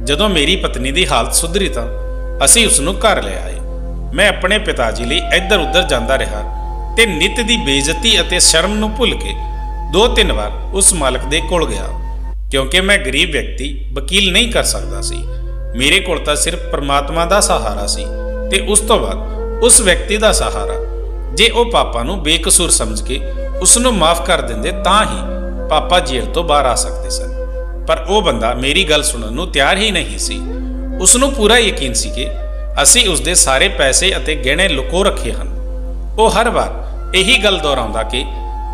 ਜਦੋਂ ਮੇਰੀ ਪਤਨੀ ਦੀ ਹਾਲਤ ਸੁਧਰੀ ਤਾਂ ਅਸੀਂ ਉਸ ਨੂੰ ਘਰ ਲੈ ਆਏ। ਮੈਂ ਆਪਣੇ ਪਿਤਾ ਜੀ ਲਈ ਇੱਧਰ ਉੱਧਰ ਜਾਂਦਾ ਰਿਹਾ ਤੇ ਨਿੱਤ ਦੀ ਬੇਇੱਜ਼ਤੀ ਅਤੇ ਸ਼ਰਮ ਨੂੰ ਭੁੱਲ ਕੇ 2-3 ਵਾਰ ਉਸ ਮਾਲਕ ਦੇ ਕੋਲ ਗਿਆ, ਕਿਉਂਕਿ ਮੈਂ ਗਰੀਬ ਵਿਅਕਤੀ ਵਕੀਲ ਨਹੀਂ ਕਰ ਸਕਦਾ ਸੀ। ਮੇਰੇ ਕੋਲ ਤਾਂ ਸਿਰਫ ਪਰਮਾਤਮਾ ਦਾ ਸਹਾਰਾ ਸੀ ਤੇ ਉਸ ਤੋਂ ਬਾਅਦ ਉਸ ਵਿਅਕਤੀ ਦਾ ਸਹਾਰਾ। ਜੇ ਉਹ ਪਾਪਾ ਨੂੰ ਬੇਕਸੂਰ ਸਮਝ ਕੇ ਉਸ ਨੂੰ ਮਾਫ ਕਰ ਦਿੰਦੇ ਤਾਂ ਹੀ ਪਾਪਾ ਜੇਲ੍ਹ ਤੋਂ ਬਾਹਰ ਆ ਸਕਦੇ ਸਨ। ਪਰ ਉਹ ਬੰਦਾ ਮੇਰੀ ਗੱਲ ਸੁਣਨ ਨੂੰ ਤਿਆਰ ਹੀ ਨਹੀਂ ਸੀ। ਉਸ ਨੂੰ ਪੂਰਾ ਯਕੀਨ ਸੀ ਕਿ ਅਸੀਂ ਉਸ ਦੇ ਸਾਰੇ ਪੈਸੇ ਅਤੇ ਗਹਿਣੇ ਲੁਕੋ ਰੱਖੇ ਹਨ। ਉਹ ਹਰ ਵਾਰ ਇਹੀ ਗੱਲ ਦੁਹਰਾਉਂਦਾ ਕਿ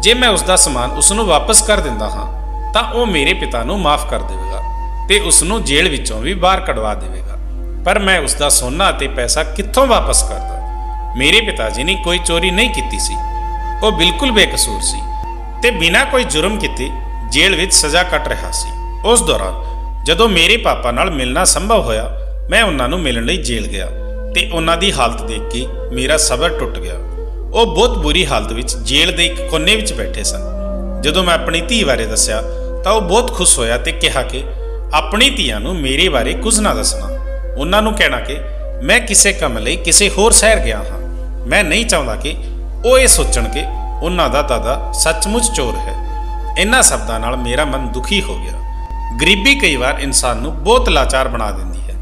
ਜੇ ਮੈਂ ਉਸ ਦਾ ਸਮਾਨ ਉਸ ਨੂੰ ਵਾਪਸ ਕਰ ਦਿੰਦਾ ਹਾਂ ਤਾਂ ਉਹ ਮੇਰੇ ਪਿਤਾ ਨੂੰ ਮਾਫ ਕਰ ਦੇਵੇਗਾ ਤੇ ਉਸ ਨੂੰ ਜੇਲ੍ਹ ਵਿੱਚੋਂ ਵੀ ਬਾਹਰ ਕਢਵਾ ਦੇਵੇਗਾ। ਪਰ ਮੈਂ ਉਸ ਦਾ ਸੋਨਾ ਅਤੇ ਪੈਸਾ ਕਿੱਥੋਂ ਵਾਪਸ ਕਰਦਾ। ਮੇਰੇ ਪਿਤਾ ਜੀ ਨੇ ਕੋਈ ਚੋਰੀ ਨਹੀਂ ਕੀਤੀ ਸੀ। ਉਹ ਬਿਲਕੁਲ ਬੇਕਸੂਰ ਸੀ ਤੇ ਬਿਨਾਂ ਕੋਈ ਜੁਰਮ ਕੀਤੇ ਜੇਲ੍ਹ ਵਿੱਚ ਸਜ਼ਾ ਕੱਟ ਰਿਹਾ ਸੀ। ਉਸ ਦੌਰਾਨ ਜਦੋਂ ਮੇਰੇ ਪਾਪਾ ਨਾਲ ਮਿਲਣਾ ਸੰਭਵ ਹੋਇਆ, ਮੈਂ ਉਹਨਾਂ ਨੂੰ ਮਿਲਣ ਲਈ ਜੇਲ੍ਹ ਗਿਆ ਤੇ ਉਹਨਾਂ ਦੀ ਹਾਲਤ ਦੇਖ ਕੇ ਮੇਰਾ ਸਬਰ ਟੁੱਟ ਗਿਆ। ਉਹ ਬਹੁਤ ਬੁਰੀ ਹਾਲਤ ਵਿੱਚ ਜੇਲ੍ਹ ਦੇ ਇੱਕ ਕੋਨੇ ਵਿੱਚ ਬੈਠੇ ਸਨ। ਜਦੋਂ ਮੈਂ ਆਪਣੀ ਧੀ ਬਾਰੇ ਦੱਸਿਆ ਤਾਂ ਉਹ ਬਹੁਤ ਖੁਸ਼ ਹੋਇਆ ਤੇ ਕਿਹਾ ਕਿ ਆਪਣੀ ਧੀਆਂ ਨੂੰ ਮੇਰੇ ਬਾਰੇ ਕੁਝ ਨਾ ਦੱਸਣਾ। ਉਹਨਾਂ ਨੂੰ ਕਹਿਣਾ ਕਿ ਮੈਂ ਕਿਸੇ ਕੰਮ ਲਈ ਕਿਸੇ ਹੋਰ ਸ਼ਹਿਰ ਗਿਆ ਹਾਂ। ਮੈਂ ਨਹੀਂ ਚਾਹੁੰਦਾ ਕਿ ਉਹ ਇਹ ਸੋਚਣ ਕਿ ਉਹਨਾਂ ਦਾ ਦਾਦਾ ਸੱਚਮੁੱਚ ਚੋਰ ਹੈ। ਇਹਨਾਂ ਸ਼ਬਦਾਂ ਨਾਲ ਮੇਰਾ ਮਨ ਦੁਖੀ ਹੋ ਗਿਆ। ਗਰੀਬੀ ਕਈ ਵਾਰ ਇਨਸਾਨ ਨੂੰ ਬਹੁਤ ਲਾਚਾਰ ਬਣਾ ਦਿੰਦੀ ਹੈ।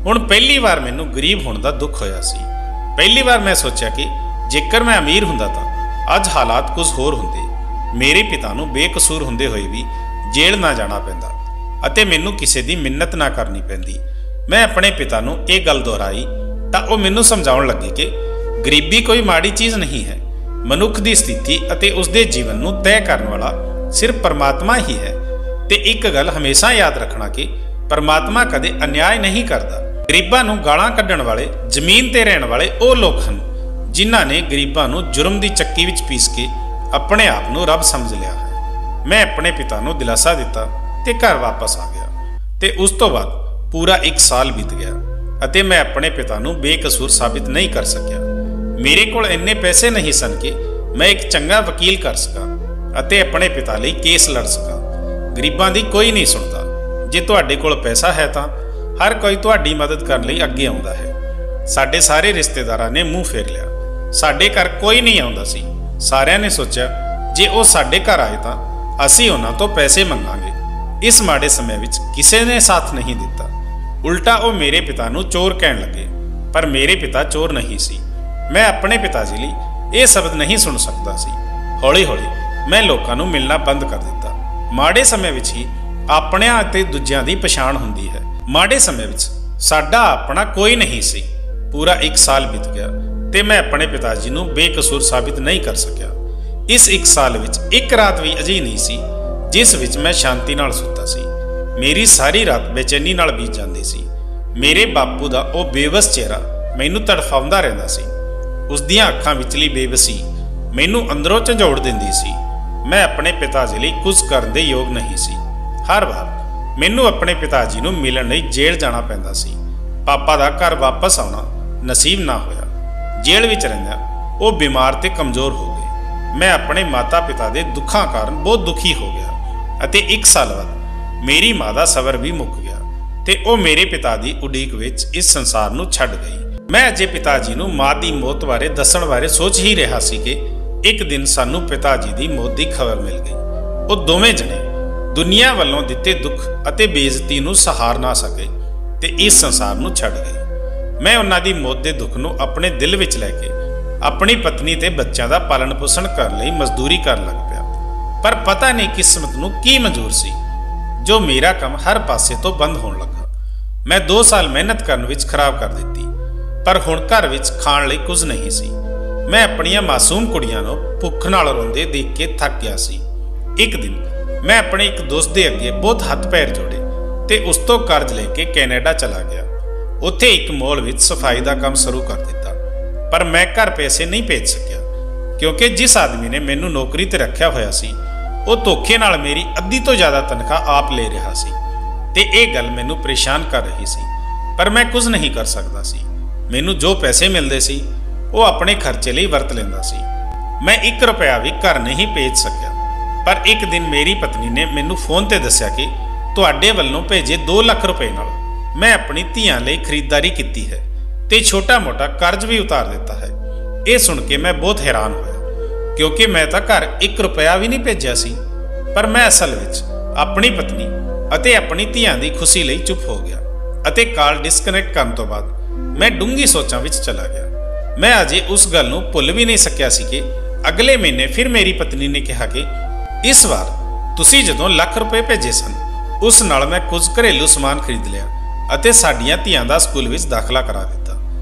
ਹੁਣ ਪਹਿਲੀ ਵਾਰ ਮੈਨੂੰ ਗਰੀਬ ਹੋਣ ਦਾ ਦੁੱਖ ਹੋਇਆ ਸੀ। ਪਹਿਲੀ ਵਾਰ ਮੈਂ ਸੋਚਿਆ ਕਿ ਜੇਕਰ ਮੈਂ ਅਮੀਰ ਹੁੰਦਾ ਤਾਂ ਅੱਜ ਹਾਲਾਤ ਕੁਝ ਹੋਰ ਹੁੰਦੇ। ਮੇਰੇ ਪਿਤਾ ਨੂੰ ਬੇਕਸੂਰ ਹੁੰਦੇ ਹੋਏ ਵੀ ਜੇਲ੍ਹ ਨਾ ਜਾਣਾ ਪੈਂਦਾ ਅਤੇ ਮੈਨੂੰ ਕਿਸੇ ਦੀ ਮਿੰਨਤ ਨਾ ਕਰਨੀ ਪੈਂਦੀ। ਮੈਂ ਆਪਣੇ ਪਿਤਾ ਨੂੰ ਇਹ ਗੱਲ ਦੁਹਰਾਈ ਤਾਂ ਉਹ ਮੈਨੂੰ ਸਮਝਾਉਣ ਲੱਗੇ ਕਿ ਗਰੀਬੀ ਕੋਈ ਮਾੜੀ ਚੀਜ਼ ਨਹੀਂ ਹੈ। ਮਨੁੱਖ ਦੀ ਸਥਿਤੀ ਅਤੇ ਉਸ ਦੇ ਜੀਵਨ ਨੂੰ ਤੈਅ ਕਰਨ ਵਾਲਾ ਸਿਰਫ ਪਰਮਾਤਮਾ ਹੀ ਹੈ ਤੇ ਇੱਕ ਗੱਲ ਹਮੇਸ਼ਾ ਯਾਦ ਰੱਖਣਾ ਕਿ ਪਰਮਾਤਮਾ ਕਦੇ ਅਨਿਆਏ ਨਹੀਂ ਕਰਦਾ। ਗਰੀਬਾਂ ਨੂੰ ਗਾਲਾਂ ਕੱਢਣ ਵਾਲੇ ਜ਼ਮੀਨ ਤੇ ਰਹਿਣ ਵਾਲੇ ਉਹ ਲੋਕ ਹਨ ਜਿਨ੍ਹਾਂ ਨੇ ਗਰੀਬਾਂ ਨੂੰ ਜੁਰਮ ਦੀ ਚੱਕੀ ਵਿੱਚ ਪੀਸ ਕੇ ਆਪਣੇ ਆਪ ਨੂੰ ਰੱਬ ਸਮਝ ਲਿਆ ਹੈ। ਮੈਂ ਆਪਣੇ ਪਿਤਾ ਨੂੰ ਦਿਲਾਸਾ ਦਿੱਤਾ ਤੇ ਘਰ ਵਾਪਸ ਆ ਗਿਆ ਤੇ ਉਸ ਤੋਂ ਬਾਅਦ ਪੂਰਾ 1 ਸਾਲ ਬੀਤ ਗਿਆ ਅਤੇ ਮੈਂ ਆਪਣੇ ਪਿਤਾ ਨੂੰ ਬੇਕਸੂਰ ਸਾਬਿਤ ਨਹੀਂ ਕਰ ਸਕਿਆ। ਮੇਰੇ ਕੋਲ ਇੰਨੇ ਪੈਸੇ ਨਹੀਂ ਸਨ ਕਿ ਮੈਂ ਇੱਕ ਚੰਗਾ ਵਕੀਲ ਕਰ ਸਕਾਂ ਅਤੇ ਆਪਣੇ ਪਿਤਾ ਲਈ ਕੇਸ ਲੜ ਸਕਾਂ। ਗਰੀਬਾਂ ਦੀ ਕੋਈ ਨਹੀਂ ਸੁਣਦਾ। ਜੇ ਤੁਹਾਡੇ ਕੋਲ ਪੈਸਾ ਹੈ ਤਾਂ ਹਰ ਕੋਈ ਤੁਹਾਡੀ ਮਦਦ ਕਰਨ ਲਈ ਅੱਗੇ ਆਉਂਦਾ ਹੈ। ਸਾਡੇ ਸਾਰੇ ਰਿਸ਼ਤੇਦਾਰਾਂ ਨੇ ਮੂੰਹ ਫੇਰ ਲਿਆ। ਸਾਡੇ ਘਰ ਕੋਈ ਨਹੀਂ ਆਉਂਦਾ ਸੀ। ਸਾਰਿਆਂ ਨੇ ਸੋਚਿਆ ਜੇ ਉਹ ਸਾਡੇ ਘਰ ਆਏ ਤਾਂ ਅਸੀਂ ਉਹਨਾਂ ਤੋਂ ਪੈਸੇ ਮੰਗਾਂਗੇ। ਇਸ ਮਾੜੇ ਸਮੇਂ ਵਿੱਚ ਕਿਸੇ ਨੇ ਸਾਥ ਨਹੀਂ ਦਿੱਤਾ। ਉਲਟਾ ਉਹ ਮੇਰੇ ਪਿਤਾ ਨੂੰ ਚੋਰ ਕਹਿਣ ਲੱਗੇ, ਪਰ ਮੇਰੇ ਪਿਤਾ ਚੋਰ ਨਹੀਂ ਸੀ। ਮੈਂ ਆਪਣੇ ਪਿਤਾ ਜੀ ਲਈ ਇਹ ਸ਼ਬਦ ਨਹੀਂ ਸੁਣ ਸਕਦਾ ਸੀ। ਹੌਲੀ-ਹੌਲੀ ਮੈਂ ਲੋਕਾਂ ਨੂੰ ਮਿਲਣਾ ਬੰਦ ਕਰ ਦਿੱਤਾ। ਮਾੜੇ ਸਮੇਂ ਵਿੱਚ ਹੀ ਆਪਣਿਆਂ ਅਤੇ ਦੂਜਿਆਂ ਦੀ ਪਛਾਣ ਹੁੰਦੀ ਹੈ। ਮਾੜੇ ਸਮੇਂ ਵਿੱਚ ਸਾਡਾ ਆਪਣਾ ਕੋਈ ਨਹੀਂ ਸੀ। ਪੂਰਾ 1 ਸਾਲ ਬੀਤ ਗਿਆ ਤੇ ਮੈਂ ਆਪਣੇ ਪਿਤਾ ਜੀ ਨੂੰ ਬੇਕਸੂਰ ਸਾਬਿਤ ਨਹੀਂ ਕਰ ਸਕਿਆ। ਇਸ 1 ਸਾਲ ਵਿੱਚ ਇੱਕ ਰਾਤ ਵੀ ਅਜਿਹੀ ਨਹੀਂ ਸੀ ਜਿਸ ਵਿੱਚ ਮੈਂ ਸ਼ਾਂਤੀ ਨਾਲ ਸੁੱਤਾ ਸੀ। ਮੇਰੀ ਸਾਰੀ ਰਾਤ ਬੇਚੈਨੀ ਨਾਲ ਬੀਤ ਜਾਂਦੀ ਸੀ। ਮੇਰੇ ਬਾਪੂ ਦਾ ਉਹ ਬੇਵਸ ਚਿਹਰਾ ਮੈਨੂੰ ਤੜਫਾਉਂਦਾ ਰਹਿੰਦਾ ਸੀ। ਉਸ ਦੀਆਂ ਅੱਖਾਂ ਵਿਚਲੀ ਬੇਬਸੀ ਮੈਨੂੰ ਅੰਦਰੋਂ ਝੰਜੋੜ ਦਿੰਦੀ ਸੀ। ਮੈਂ ਆਪਣੇ ਪਿਤਾ ਜੀ ਲਈ ਕੁਝ ਕਰਨ ਦੇ ਯੋਗ ਨਹੀਂ ਸੀ। ਹਰ ਵਾਰ ਮੈਨੂੰ ਆਪਣੇ ਪਿਤਾ ਜੀ ਨੂੰ ਮਿਲਣ ਲਈ ਜੇਲ੍ਹ ਜਾਣਾ ਪੈਂਦਾ ਸੀ। ਪਾਪਾ ਦਾ ਘਰ ਵਾਪਸ ਆਉਣਾ ਨਸੀਬ ਨਾ ਹੋਇਆ। ਜੇਲ੍ਹ ਵਿੱਚ ਰਹਿੰਦਿਆਂ ਉਹ ਬਿਮਾਰ ਤੇ ਕਮਜ਼ੋਰ ਹੋ ਗਏ। ਮੈਂ ਆਪਣੇ ਮਾਤਾ ਪਿਤਾ ਦੇ ਦੁੱਖਾਂ ਕਾਰਨ ਬਹੁਤ ਦੁਖੀ ਹੋ ਗਿਆ ਅਤੇ 1 ਸਾਲ ਬਾਅਦ ਮੇਰੀ ਮਾਂ ਦਾ ਸਬਰ ਵੀ ਮੁੱਕ ਗਿਆ ਤੇ ਉਹ ਮੇਰੇ ਪਿਤਾ ਦੀ ਉਡੀਕ ਵਿੱਚ ਇਸ ਸੰਸਾਰ ਨੂੰ ਛੱਡ ਗਈ। ਮੈਂ ਅਜੇ ਪਿਤਾ ਜੀ ਨੂੰ ਮਾਂ ਦੀ ਮੌਤ ਬਾਰੇ ਦੱਸਣ ਬਾਰੇ ਸੋਚ ਹੀ ਰਿਹਾ ਸੀ ਕਿ ਇੱਕ ਦਿਨ ਸਾਨੂੰ ਪਿਤਾ ਜੀ ਦੀ ਮੌਤ ਦੀ ਖਬਰ ਮਿਲ ਗਈ। ਉਹ ਦੋਵੇਂ ਜਣੇ ਦੁਨੀਆ ਵੱਲੋਂ ਦਿੱਤੇ ਦੁੱਖ ਅਤੇ ਬੇਇੱਜ਼ਤੀ ਨੂੰ ਸਹਾਰ ਨਾ ਸਕੇ ਤੇ ਇਸ ਸੰਸਾਰ ਨੂੰ ਛੱਡ ਗਏ। ਮੈਂ ਉਹਨਾਂ ਦੀ ਮੌਤ ਦੇ ਦੁੱਖ ਨੂੰ ਆਪਣੇ ਦਿਲ ਵਿੱਚ ਲੈ ਕੇ ਆਪਣੀ ਪਤਨੀ ਤੇ ਬੱਚਿਆਂ ਦਾ ਪਾਲਣ ਪੋਸ਼ਣ ਕਰਨ ਲਈ ਮਜ਼ਦੂਰੀ ਕਰਨ ਲੱਗ ਪਿਆ। ਪਰ ਪਤਾ ਨਹੀਂ ਕਿਸਮਤ ਨੂੰ ਕੀ ਮਨਜ਼ੂਰ ਸੀ ਜੋ ਮੇਰਾ ਕੰਮ ਹਰ ਪਾਸੇ ਤੋਂ ਬੰਦ ਹੋਣ ਲੱਗਾ। ਮੈਂ 2 ਸਾਲ ਮਿਹਨਤ ਕਰਨ ਵਿੱਚ ਖਰਾਬ ਕਰ ਦਿੱਤੀ, ਪਰ ਹੁਣ ਘਰ ਵਿੱਚ ਖਾਣ ਲਈ ਕੁਝ ਨਹੀਂ ਸੀ। ਮੈਂ ਆਪਣੀਆਂ ਮਾਸੂਮ ਕੁੜੀਆਂ ਨੂੰ ਭੁੱਖ ਨਾਲ ਰੋਂਦੇ ਦੇਖ ਕੇ ਥੱਕ ਗਿਆ ਸੀ। ਇੱਕ ਦਿਨ ਮੈਂ ਆਪਣੇ ਇੱਕ ਦੋਸਤ ਦੇ ਅੱਗੇ ਬਹੁਤ ਹੱਥ ਪੈਰ ਜੋੜੇ ਤੇ ਉਸ ਤੋਂ ਕਰਜ਼ ਲੈ ਕੇ ਕੈਨੇਡਾ ਚਲਾ ਗਿਆ। ਉੱਥੇ ਇੱਕ ਮਾਲ ਵਿੱਚ ਸਫਾਈ ਦਾ ਕੰਮ ਸ਼ੁਰੂ ਕਰ ਦਿੱਤਾ, ਪਰ ਮੈਂ ਘਰ ਪੈਸੇ ਨਹੀਂ ਭੇਜ ਸਕਿਆ ਕਿਉਂਕਿ ਜਿਸ ਆਦਮੀ ਨੇ ਮੈਨੂੰ ਨੌਕਰੀ ਤੇ ਰੱਖਿਆ ਹੋਇਆ ਸੀ ਉਹ ਧੋਖੇ ਨਾਲ ਮੇਰੀ ਅੱਧੀ ਤੋਂ ਜ਼ਿਆਦਾ ਤਨਖਾਹ ਆਪ ਲੈ ਰਿਹਾ ਸੀ ਤੇ ਇਹ ਗੱਲ ਮੈਨੂੰ ਪਰੇਸ਼ਾਨ ਕਰ ਰਹੀ ਸੀ। ਪਰ ਮੈਂ ਕੁਝ ਨਹੀਂ ਕਰ ਸਕਦਾ ਸੀ। ਮੈਨੂੰ ਜੋ ਪੈਸੇ ਮਿਲਦੇ ਸੀ ਉਹ ਆਪਣੇ ਖਰਚੇ ਲਈ ਵਰਤ ਲੈਂਦਾ ਸੀ। ਮੈਂ 1 ਰੁਪਇਆ ਵੀ ਘਰ ਨਹੀਂ ਭੇਜ ਸਕਿਆ। ਪਰ ਇੱਕ ਦਿਨ ਮੇਰੀ ਪਤਨੀ ਨੇ ਮੈਨੂੰ ਫੋਨ ਤੇ ਦੱਸਿਆ ਕਿ ਤੁਹਾਡੇ ਵੱਲੋਂ ਭੇਜੇ 2 ਲੱਖ ਰੁਪਏ ਨਾਲ ਮੈਂ ਆਪਣੀ ਧੀਆਂ ਲਈ ਖਰੀਦਦਾਰੀ ਕੀਤੀ ਹੈ ਤੇ ਛੋਟਾ-ਮੋਟਾ ਕਰਜ਼ ਵੀ ਉਤਾਰ ਦਿੱਤਾ ਹੈ। ਇਹ ਸੁਣ ਕੇ ਮੈਂ ਬਹੁਤ ਹੈਰਾਨ ਹੋਇਆ ਕਿਉਂਕਿ ਮੈਂ ਤਾਂ ਘਰ 1 ਰੁਪਇਆ ਵੀ ਨਹੀਂ ਭੇਜਿਆ ਸੀ। ਪਰ ਮੈਂ ਅਸਲ ਵਿੱਚ ਆਪਣੀ ਪਤਨੀ ਅਤੇ ਆਪਣੀ ਧੀਆਂ ਦੀ ਖੁਸ਼ੀ ਲਈ ਚੁੱਪ ਹੋ ਗਿਆ ਅਤੇ ਕਾਲ ਡਿਸਕਨੈਕਟ ਕਰਨ ਤੋਂ ਬਾਅਦ ਮੈਂ ਡੂੰਘੀ ਸੋਚਾਂ ਵਿੱਚ ਚਲਾ ਗਿਆ। ਮੈਂ ਅਜੇ ਉਸ ਗੱਲ ਨੂੰ ਭੁੱਲ ਵੀ ਨਹੀਂ ਸਕਿਆ ਸੀ ਕਿ ਅਗਲੇ ਮਹੀਨੇ ਫਿਰ ਮੇਰੀ ਪਤਨੀ ਨੇ ਕਿਹਾ ਕਿ ਇਸ ਵਾਰ ਤੁਸੀਂ ਜਦੋਂ ਲੱਖ ਰੁਪਏ ਭੇਜੇ ਸਨ ਉਸ ਨਾਲ ਮੈਂ ਕੁਝ ਘਰੇਲੂ ਸਮਾਨ ਖਰੀਦ ਲਿਆ ਅਤੇ ਸਾਡੀਆਂ ਧੀਆਂ ਦਾ ਸਕੂਲ ਵਿੱਚ ਦਾਖਲਾ ਕਰਾ ਦਿੱਤਾ।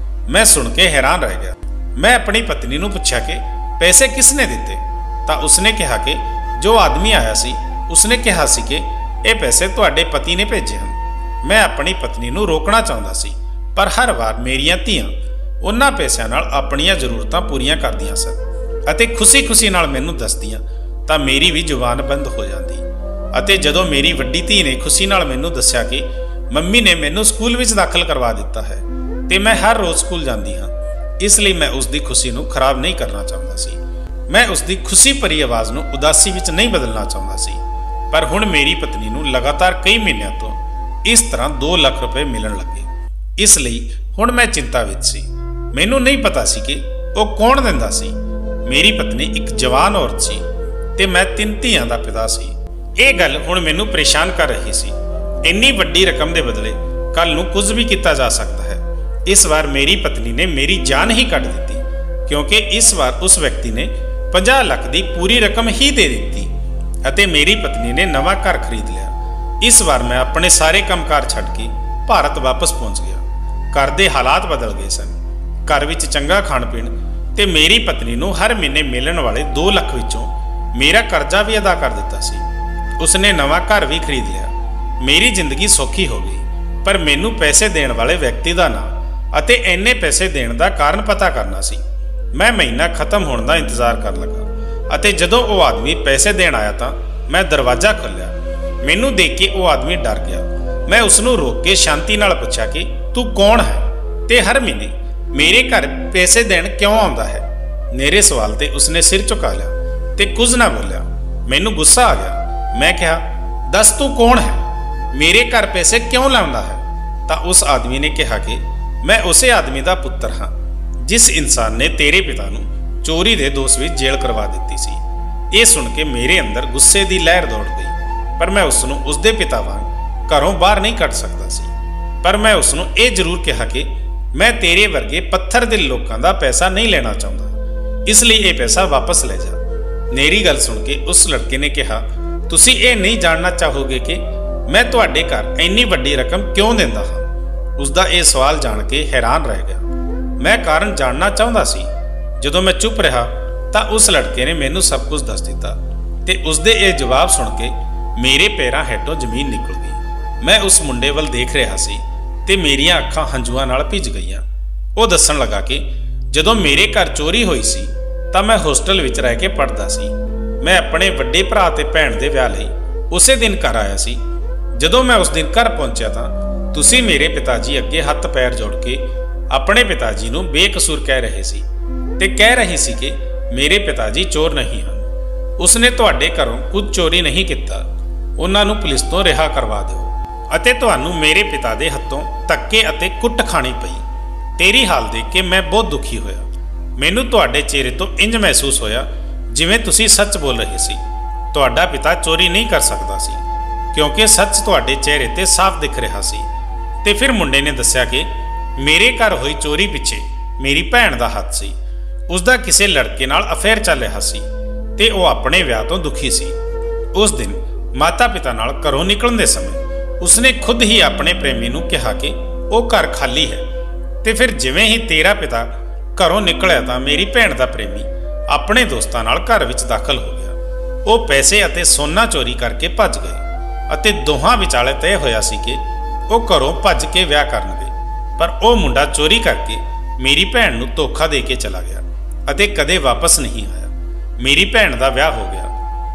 ਮੈਂ ਸੁਣ ਕੇ ਹੈਰਾਨ ਰਹਿ ਗਿਆ। ਮੈਂ ਆਪਣੀ ਪਤਨੀ ਨੂੰ ਪੁੱਛਿਆ ਕਿ ਪੈਸੇ ਕਿਸ ਨੇ ਦਿੱਤੇ ਤਾਂ ਉਸਨੇ ਕਿਹਾ ਕਿ ਜੋ ਆਦਮੀ ਆਇਆ ਸੀ ਉਸਨੇ ਕਿਹਾ ਸੀ ਕਿ ਇਹ ਪੈਸੇ ਤੁਹਾਡੇ ਪਤੀ ਨੇ ਭੇਜੇ ਹਨ। ਮੈਂ ਆਪਣੀ ਪਤਨੀ ਨੂੰ ਰੋਕਣਾ ਚਾਹੁੰਦਾ ਸੀ, ਪਰ ਹਰ ਵਾਰ ਮੇਰੀਆਂ ਧੀਆਂ ਉਹਨਾਂ ਪੈਸਿਆਂ ਨਾਲ ਆਪਣੀਆਂ ਜ਼ਰੂਰਤਾਂ ਪੂਰੀਆਂ ਕਰਦੀਆਂ ਸਨ ਅਤੇ ਖੁਸ਼ੀ-ਖੁਸ਼ੀ ਨਾਲ ਮੈਨੂੰ ਦੱਸਦੀਆਂ ਤਾਂ ਮੇਰੀ ਵੀ ਜ਼ੁਬਾਨ ਬੰਦ ਹੋ ਜਾਂਦੀ। ਅਤੇ ਜਦੋਂ ਮੇਰੀ ਵੱਡੀ ਧੀ ਨੇ ਖੁਸ਼ੀ ਨਾਲ ਮੈਨੂੰ ਦੱਸਿਆ ਕਿ ਮੰਮੀ ਨੇ ਮੈਨੂੰ ਸਕੂਲ ਵਿੱਚ ਦਾਖਲ ਕਰਵਾ ਦਿੱਤਾ ਹੈ ਤੇ ਮੈਂ ਹਰ ਰੋਜ਼ ਸਕੂਲ ਜਾਂਦੀ ਹਾਂ, ਇਸ ਲਈ ਮੈਂ ਉਸ ਦੀ ਖੁਸ਼ੀ ਨੂੰ ਖਰਾਬ ਨਹੀਂ ਕਰਨਾ ਚਾਹੁੰਦਾ ਸੀ। ਮੈਂ ਉਸ ਦੀ ਖੁਸ਼ੀ ਭਰੀ ਆਵਾਜ਼ ਨੂੰ ਉਦਾਸੀ ਵਿੱਚ ਨਹੀਂ ਬਦਲਣਾ ਚਾਹੁੰਦਾ ਸੀ। ਪਰ ਹੁਣ ਮੇਰੀ ਪਤਨੀ ਨੂੰ ਲਗਾਤਾਰ ਕਈ ਮਹੀਨਿਆਂ ਤੋਂ ਇਸ ਤਰ੍ਹਾਂ 2 ਲੱਖ ਰੁਪਏ ਮਿਲਣ ਲੱਗੇ। ਇਸ ਲਈ ਹੁਣ ਮੈਂ ਚਿੰਤਾ ਵਿੱਚ ਸੀ। ਮੈਨੂੰ ਨਹੀਂ ਪਤਾ ਸੀ ਕਿ ਉਹ ਕੌਣ ਦਿੰਦਾ ਸੀ। ਮੇਰੀ ਪਤਨੀ ਇੱਕ ਜਵਾਨ ਔਰਤ ਸੀ ਤੇ ਮੈਂ 3 ਧੀਆਂ ਦਾ ਪਿਤਾ ਸੀ। ਇਹ ਗੱਲ ਹੁਣ ਮੈਨੂੰ ਪਰੇਸ਼ਾਨ ਕਰ ਰਹੀ ਸੀ। ਇੰਨੀ ਵੱਡੀ ਰਕਮ ਦੇ ਬਦਲੇ ਕੱਲ ਨੂੰ ਕੁਝ ਵੀ ਕੀਤਾ ਜਾ ਸਕਦਾ ਹੈ। ਇਸ ਵਾਰ ਮੇਰੀ ਪਤਨੀ ਨੇ ਮੇਰੀ ਜਾਨ ਹੀ ਕੱਢ ਦਿੱਤੀ ਕਿਉਂਕਿ ਇਸ ਵਾਰ ਉਸ ਵਿਅਕਤੀ ਨੇ 50 ਲੱਖ ਦੀ ਪੂਰੀ ਰਕਮ ਹੀ ਦੇ ਦਿੱਤੀ ਅਤੇ ਮੇਰੀ ਪਤਨੀ ਨੇ ਨਵਾਂ ਘਰ ਖਰੀਦ ਲਿਆ। ਇਸ ਵਾਰ ਮੈਂ ਆਪਣੇ ਸਾਰੇ ਕੰਮਕਾਰ ਛੱਡ ਕੇ ਭਾਰਤ ਵਾਪਸ ਪਹੁੰਚ ਗਿਆ। ਘਰ ਦੇ ਹਾਲਾਤ ਬਦਲ ਗਏ ਸਨ। ਘਰ ਵਿੱਚ ਚੰਗਾ ਖਾਣ ਪੀਣ ਤੇ ਮੇਰੀ ਪਤਨੀ ਨੂੰ ਹਰ ਮਹੀਨੇ ਮਿਲਣ ਵਾਲੇ 2 ਲੱਖ ਵਿੱਚੋਂ ਮੇਰਾ ਕਰਜ਼ਾ ਵੀ ਅਦਾ ਕਰ ਦਿੱਤਾ ਸੀ। ਉਸਨੇ ਨਵਾਂ ਘਰ ਵੀ ਖਰੀਦ ਲਿਆ। ਮੇਰੀ ਜ਼ਿੰਦਗੀ ਸੌਖੀ ਹੋ ਗਈ, ਪਰ ਮੈਨੂੰ ਪੈਸੇ ਦੇਣ ਵਾਲੇ ਵਿਅਕਤੀ ਦਾ ਨਾਮ ਅਤੇ ਇੰਨੇ ਪੈਸੇ ਦੇਣ ਦਾ ਕਾਰਨ ਪਤਾ ਕਰਨਾ ਸੀ। ਮੈਂ ਮਹੀਨਾ ਖਤਮ ਹੋਣ ਦਾ ਇੰਤਜ਼ਾਰ ਕਰਨ ਲੱਗਾ ਅਤੇ ਜਦੋਂ ਉਹ ਆਦਮੀ ਪੈਸੇ ਦੇਣ ਆਇਆ ਤਾਂ ਮੈਂ ਦਰਵਾਜ਼ਾ ਖੋਲ੍ਹਿਆ। ਮੈਨੂੰ ਦੇਖ ਕੇ ਉਹ ਆਦਮੀ ਡਰ ਗਿਆ। ਮੈਂ ਉਸ ਨੂੰ ਰੋਕ ਕੇ ਸ਼ਾਂਤੀ ਨਾਲ ਪੁੱਛਿਆ ਕਿ ਤੂੰ ਕੌਣ ਹੈ ਤੇ ਹਰ ਮਹੀਨੇ ਮੇਰੇ ਘਰ ਪੈਸੇ ਦੇਣ ਕਿਉਂ ਆਉਂਦਾ ਹੈ। ਮੇਰੇ ਸਵਾਲ ਤੇ ਉਸਨੇ ਸਿਰ ਝੁਕਾ ਲਿਆ ਤੇ ਕੁਝ ਨਾ ਬੋਲਿਆ। ਮੈਨੂੰ ਗੁੱਸਾ ਆ ਗਿਆ। ਮੈਂ ਕਿਹਾ, ਦੱਸ ਤੂੰ ਕੌਣ ਹੈ, ਮੇਰੇ ਘਰ ਪੈਸੇ ਕਿਉਂ ਲਾਉਂਦਾ ਹੈ। ਤਾਂ ਉਸ ਆਦਮੀ ਨੇ ਕਿਹਾ ਕਿ ਮੈਂ ਉਸੇ ਆਦਮੀ ਦਾ ਪੁੱਤਰ ਹਾਂ ਜਿਸ ਇਨਸਾਨ ਨੇ ਤੇਰੇ ਪਿਤਾ ਨੂੰ ਚੋਰੀ ਦੇ ਦੋਸ਼ ਵਿੱਚ ਜੇਲ੍ਹ ਕਰਵਾ ਦਿੱਤੀ ਸੀ। ਇਹ ਸੁਣ ਕੇ ਮੇਰੇ ਅੰਦਰ ਗੁੱਸੇ ਦੀ ਲਹਿਰ ਦੌੜ ਗਈ, ਪਰ ਮੈਂ ਉਸ ਨੂੰ ਉਸਦੇ ਪਿਤਾ ਵਾਂਗ ਘਰੋਂ ਬਾਹਰ ਨਹੀਂ ਕੱਢ ਸਕਦਾ ਸੀ। ਪਰ ਮੈਂ ਉਸ ਨੂੰ ਇਹ ਜ਼ਰੂਰ ਕਿਹਾ ਕਿ ਮੈਂ ਤੇਰੇ ਵਰਗੇ ਪੱਥਰ ਦਿਲ ਲੋਕਾਂ ਦਾ ਪੈਸਾ ਨਹੀਂ ਲੈਣਾ ਚਾਹੁੰਦਾ, ਇਸ ਲਈ ਇਹ ਪੈਸਾ ਵਾਪਸ ਲੈ ਜਾ। ਮੇਰੀ ਗੱਲ ਸੁਣ ਕੇ ਉਸ ਲੜਕੇ ਨੇ ਕਿਹਾ, ਤੁਸੀਂ ਇਹ ਨਹੀਂ ਜਾਣਨਾ ਚਾਹੋਗੇ ਕਿ ਮੈਂ ਤੁਹਾਡੇ ਘਰ ਇੰਨੀ ਵੱਡੀ ਰਕਮ ਕਿਉਂ ਦਿੰਦਾ ਹਾਂ। ਉਸ ਦਾ ਇਹ ਸਵਾਲ ਜਾਣ ਕੇ ਹੈਰਾਨ ਰਹਿ ਗਿਆ। ਮੈਂ ਕਾਰਨ ਜਾਣਨਾ ਚਾਹੁੰਦਾ ਸੀ, ਜਦੋਂ ਮੈਂ ਚੁੱਪ ਰਿਹਾ ਤਾਂ ਉਸ ਲੜਕੇ ਨੇ ਮੈਨੂੰ ਸਭ ਕੁਝ ਦੱਸ ਦਿੱਤਾ ਤੇ ਉਸਦੇ ਇਹ ਜਵਾਬ ਸੁਣ ਕੇ ਮੇਰੇ ਪੈਰਾਂ ਹੇਠੋਂ ਜ਼ਮੀਨ ਨਿਕਲ ਗਈ। ਮੈਂ ਉਸ ਮੁੰਡੇ ਵੱਲ ਦੇਖ ਰਿਹਾ ਸੀ ਤੇ ਮੇਰੀਆਂ ਅੱਖਾਂ ਹੰਝੂਆਂ ਨਾਲ ਭਿੱਜ ਗਈਆਂ। ਉਹ ਦੱਸਣ ਲੱਗਾ ਕਿ ਜਦੋਂ ਮੇਰੇ ਘਰ ਚੋਰੀ ਹੋਈ ਸੀ ਤਾਂ ਮੈਂ ਹੋਸਟਲ ਵਿੱਚ ਰਹਿ ਕੇ ਪੜ੍ਹਦਾ ਸੀ। ਮੈਂ ਆਪਣੇ ਵੱਡੇ ਭਰਾ ਤੇ ਭੈਣ ਦੇ ਵਿਆਹ ਲਈ ਉਸੇ ਦਿਨ ਘਰ ਆਇਆ ਸੀ। ਜਦੋਂ ਮੈਂ ਉਸ ਦਿਨ ਘਰ ਪਹੁੰਚਿਆ ਤਾਂ ਤੁਸੀਂ ਮੇਰੇ ਪਿਤਾ ਜੀ ਅੱਗੇ ਹੱਥ ਪੈਰ ਜੋੜ ਕੇ ਆਪਣੇ ਪਿਤਾ ਜੀ ਨੂੰ ਬੇਕਸੂਰ ਕਹਿ ਰਹੇ ਸੀ ਤੇ ਕਹਿ ਰਹੀ ਸੀ ਕਿ ਮੇਰੇ ਪਿਤਾ ਜੀ ਚੋਰ ਨਹੀਂ ਹਨ। ਉਸਨੇ ਤੁਹਾਡੇ ਘਰੋਂ ਕੁਝ ਚੋਰੀ ਨਹੀਂ ਕੀਤਾ। ਉਹਨਾਂ ਨੂੰ ਪੁਲਿਸ ਤੋਂ ਰਿਹਾ ਕਰਵਾ ਦਿਓ ਅਤੇ ਤੁਹਾਨੂੰ ਮੇਰੇ ਪਿਤਾ ਦੇ ਹੱਥੋਂ ਧੱਕੇ ਅਤੇ ਕੁੱਟ ਖਾਣੀ ਪਈ। ਤੇਰੀ ਹਾਲ ਦੇਖ ਕੇ ਮੈਂ ਬਹੁਤ ਦੁਖੀ ਹੋਇਆ। ਮੈਨੂੰ ਤੁਹਾਡੇ ਚਿਹਰੇ ਤੋਂ ਇੰਜ ਮਹਿਸੂਸ ਹੋਇਆ ਜਿਵੇਂ ਤੁਸੀਂ ਸੱਚ ਬੋਲ ਰਹੇ ਸੀ। ਤੁਹਾਡਾ ਪਿਤਾ ਚੋਰੀ ਨਹੀਂ ਕਰ ਸਕਦਾ ਸੀ ਕਿਉਂਕਿ ਸੱਚ ਤੁਹਾਡੇ ਚਿਹਰੇ ਤੇ ਸਾਫ਼ ਦਿਖ ਰਿਹਾ ਸੀ। ਤੇ ਫਿਰ ਮੁੰਡੇ ਨੇ ਦੱਸਿਆ ਕਿ ਮੇਰੇ ਘਰ ਹੋਈ ਚੋਰੀ ਪਿੱਛੇ ਮੇਰੀ ਭੈਣ ਦਾ ਹੱਥ ਸੀ। ਉਸ ਦਾ ਕਿਸੇ ਲੜਕੇ ਨਾਲ ਅਫੇਅਰ ਚੱਲ ਰਿਹਾ ਸੀ ਤੇ ਉਹ ਆਪਣੇ ਵਿਆਹ ਤੋਂ ਦੁਖੀ ਸੀ। ਉਸ ਦਿਨ ਮਾਤਾ ਪਿਤਾ ਨਾਲ ਘਰੋਂ ਨਿਕਲਣ ਦੇ ਸਮੇਂ ਉਸਨੇ ਖੁਦ ਹੀ ਆਪਣੇ ਪ੍ਰੇਮੀ ਨੂੰ ਕਿਹਾ ਕਿ ਉਹ ਘਰ ਖਾਲੀ ਹੈ। ਤੇ ਫਿਰ ਜਿਵੇਂ ਹੀ ਤੇਰਾ ਪਿਤਾ ਘਰੋਂ ਨਿਕਲਿਆ ਤਾਂ ਮੇਰੀ ਭੈਣ ਦਾ ਪ੍ਰੇਮੀ ਆਪਣੇ ਦੋਸਤਾਂ ਨਾਲ ਘਰ ਵਿੱਚ ਦਾਖਲ ਹੋ ਗਿਆ। ਉਹ ਪੈਸੇ ਅਤੇ ਸੋਨਾ ਚੋਰੀ ਕਰਕੇ ਭੱਜ ਗਏ ਅਤੇ ਦੋਹਾਂ ਵਿਚਾਲੇ ਤੈਅ ਹੋਇਆ ਸੀ ਕਿ ਉਹ ਘਰੋਂ ਭੱਜ ਕੇ ਵਿਆਹ ਕਰਨਗੇ। ਪਰ ਉਹ ਮੁੰਡਾ ਚੋਰੀ ਕਰਕੇ ਮੇਰੀ ਭੈਣ ਨੂੰ ਧੋਖਾ ਦੇ ਕੇ ਚਲਾ ਗਿਆ ਅਤੇ ਕਦੇ ਵਾਪਸ ਨਹੀਂ ਆਇਆ। ਮੇਰੀ ਭੈਣ ਦਾ ਵਿਆਹ ਹੋ ਗਿਆ